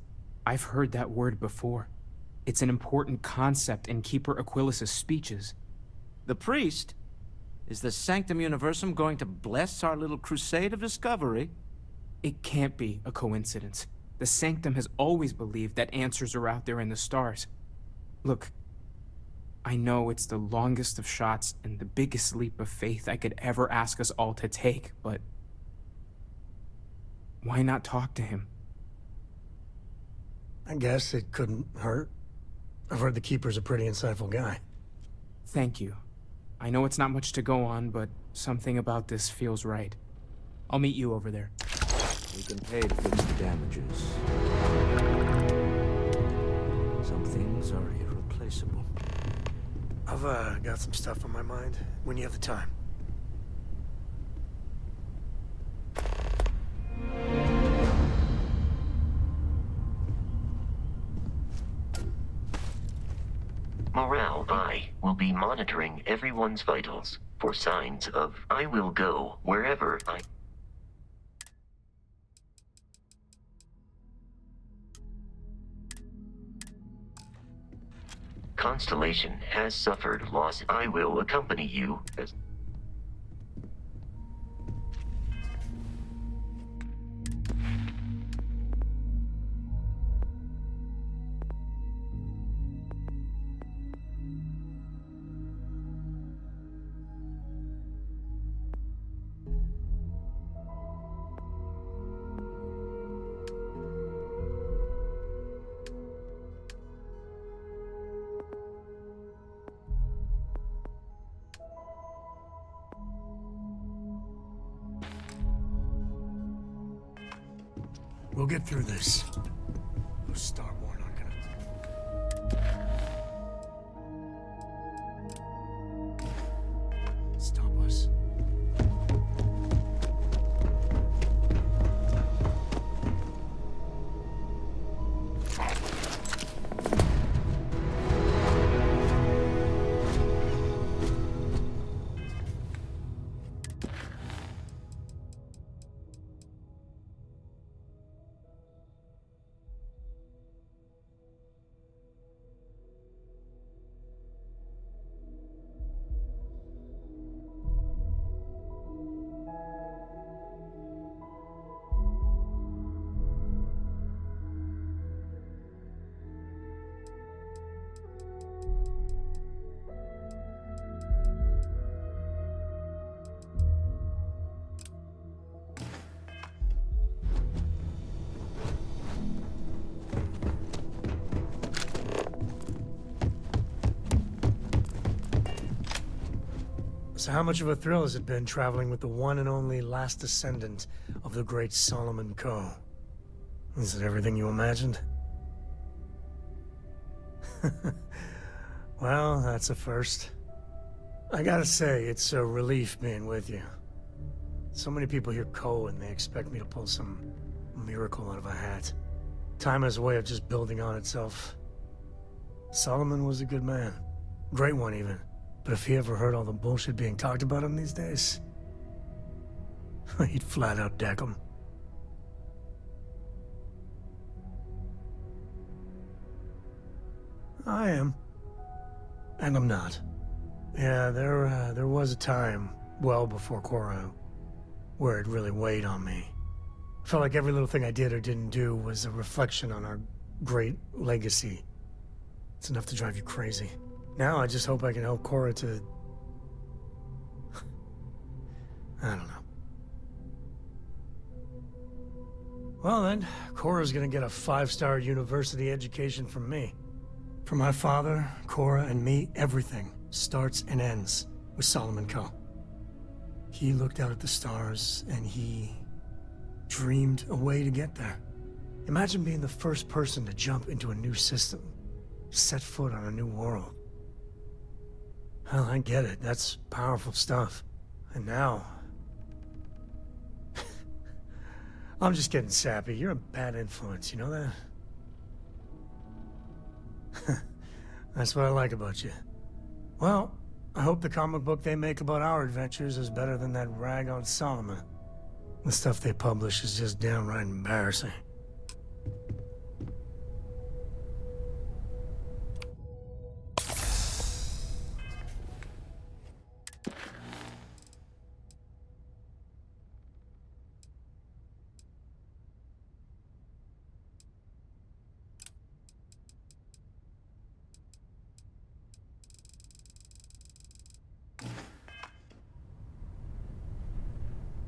I've heard that word before. It's an important concept in Keeper Aquilas's speeches. The priest? Is the Sanctum Universum going to bless our little crusade of discovery? It can't be a coincidence. The Sanctum has always believed that answers are out there in the stars. Look, I know it's the longest of shots and the biggest leap of faith I could ever ask us all to take, but why not talk to him? I guess it couldn't hurt. I've heard the Keeper's a pretty insightful guy. Thank you. I know it's not much to go on, but something about this feels right. I'll meet you over there. We can pay to fix the damages. Some things are irreplaceable. I've got some stuff on my mind when you have the time. Morale. I will be monitoring everyone's vitals for signs of I will go wherever I... Constellation has suffered loss. I will accompany you as... We'll get through this. Those Starborn aren't gonna stop us. So how much of a thrill has it been traveling with the one and only last descendant of the great Sam Coe? Is it everything you imagined? Well, that's a first. I gotta say, it's a relief being with you. So many people hear Coe and they expect me to pull some miracle out of a hat. Time has a way of just building on itself. Solomon was a good man. Great one, even. But if he ever heard all the bullshit being talked about him these days, he'd flat out deck him. I am. And I'm not. Yeah, there was a time, well before Cora, where it really weighed on me. I felt like every little thing I did or didn't do was a reflection on our great legacy. It's enough to drive you crazy. Now I just hope I can help Cora to... I don't know. Well then, Cora's gonna get a 5-star university education from me. For my father, Cora, and me, everything starts and ends with Sam Coe. He looked out at the stars, and he dreamed a way to get there. Imagine being the first person to jump into a new system, set foot on a new world. Well, I get it. That's powerful stuff. And now... I'm just getting sappy. You're a bad influence, you know that? That's what I like about you. Well, I hope the comic book they make about our adventures is better than that rag on Solomon. The stuff they publish is just downright embarrassing.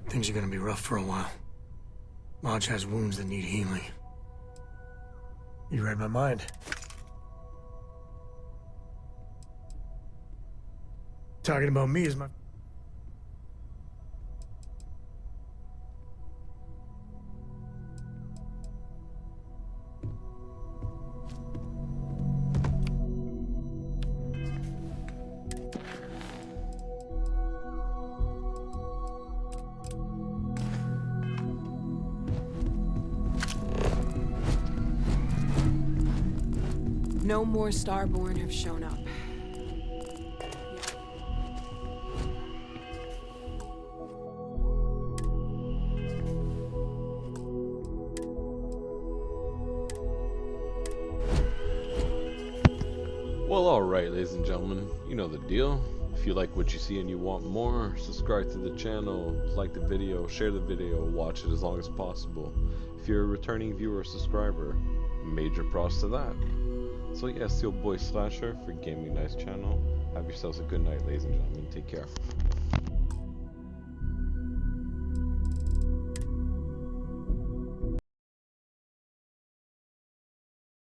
Things are gonna be rough for a while. Lodge has wounds that need healing. You read my mind. Talking about me is my... No more Starborn have shown up. Well, alright, ladies and gentlemen, you know the deal. If you like what you see and you want more, subscribe to the channel, like the video, share the video, watch it as long as possible. If you're a returning viewer or subscriber, major props to that. So yeah, it's your boy Slasher for Gaming Nice channel. Have yourselves a good night, ladies and gentlemen. Take care.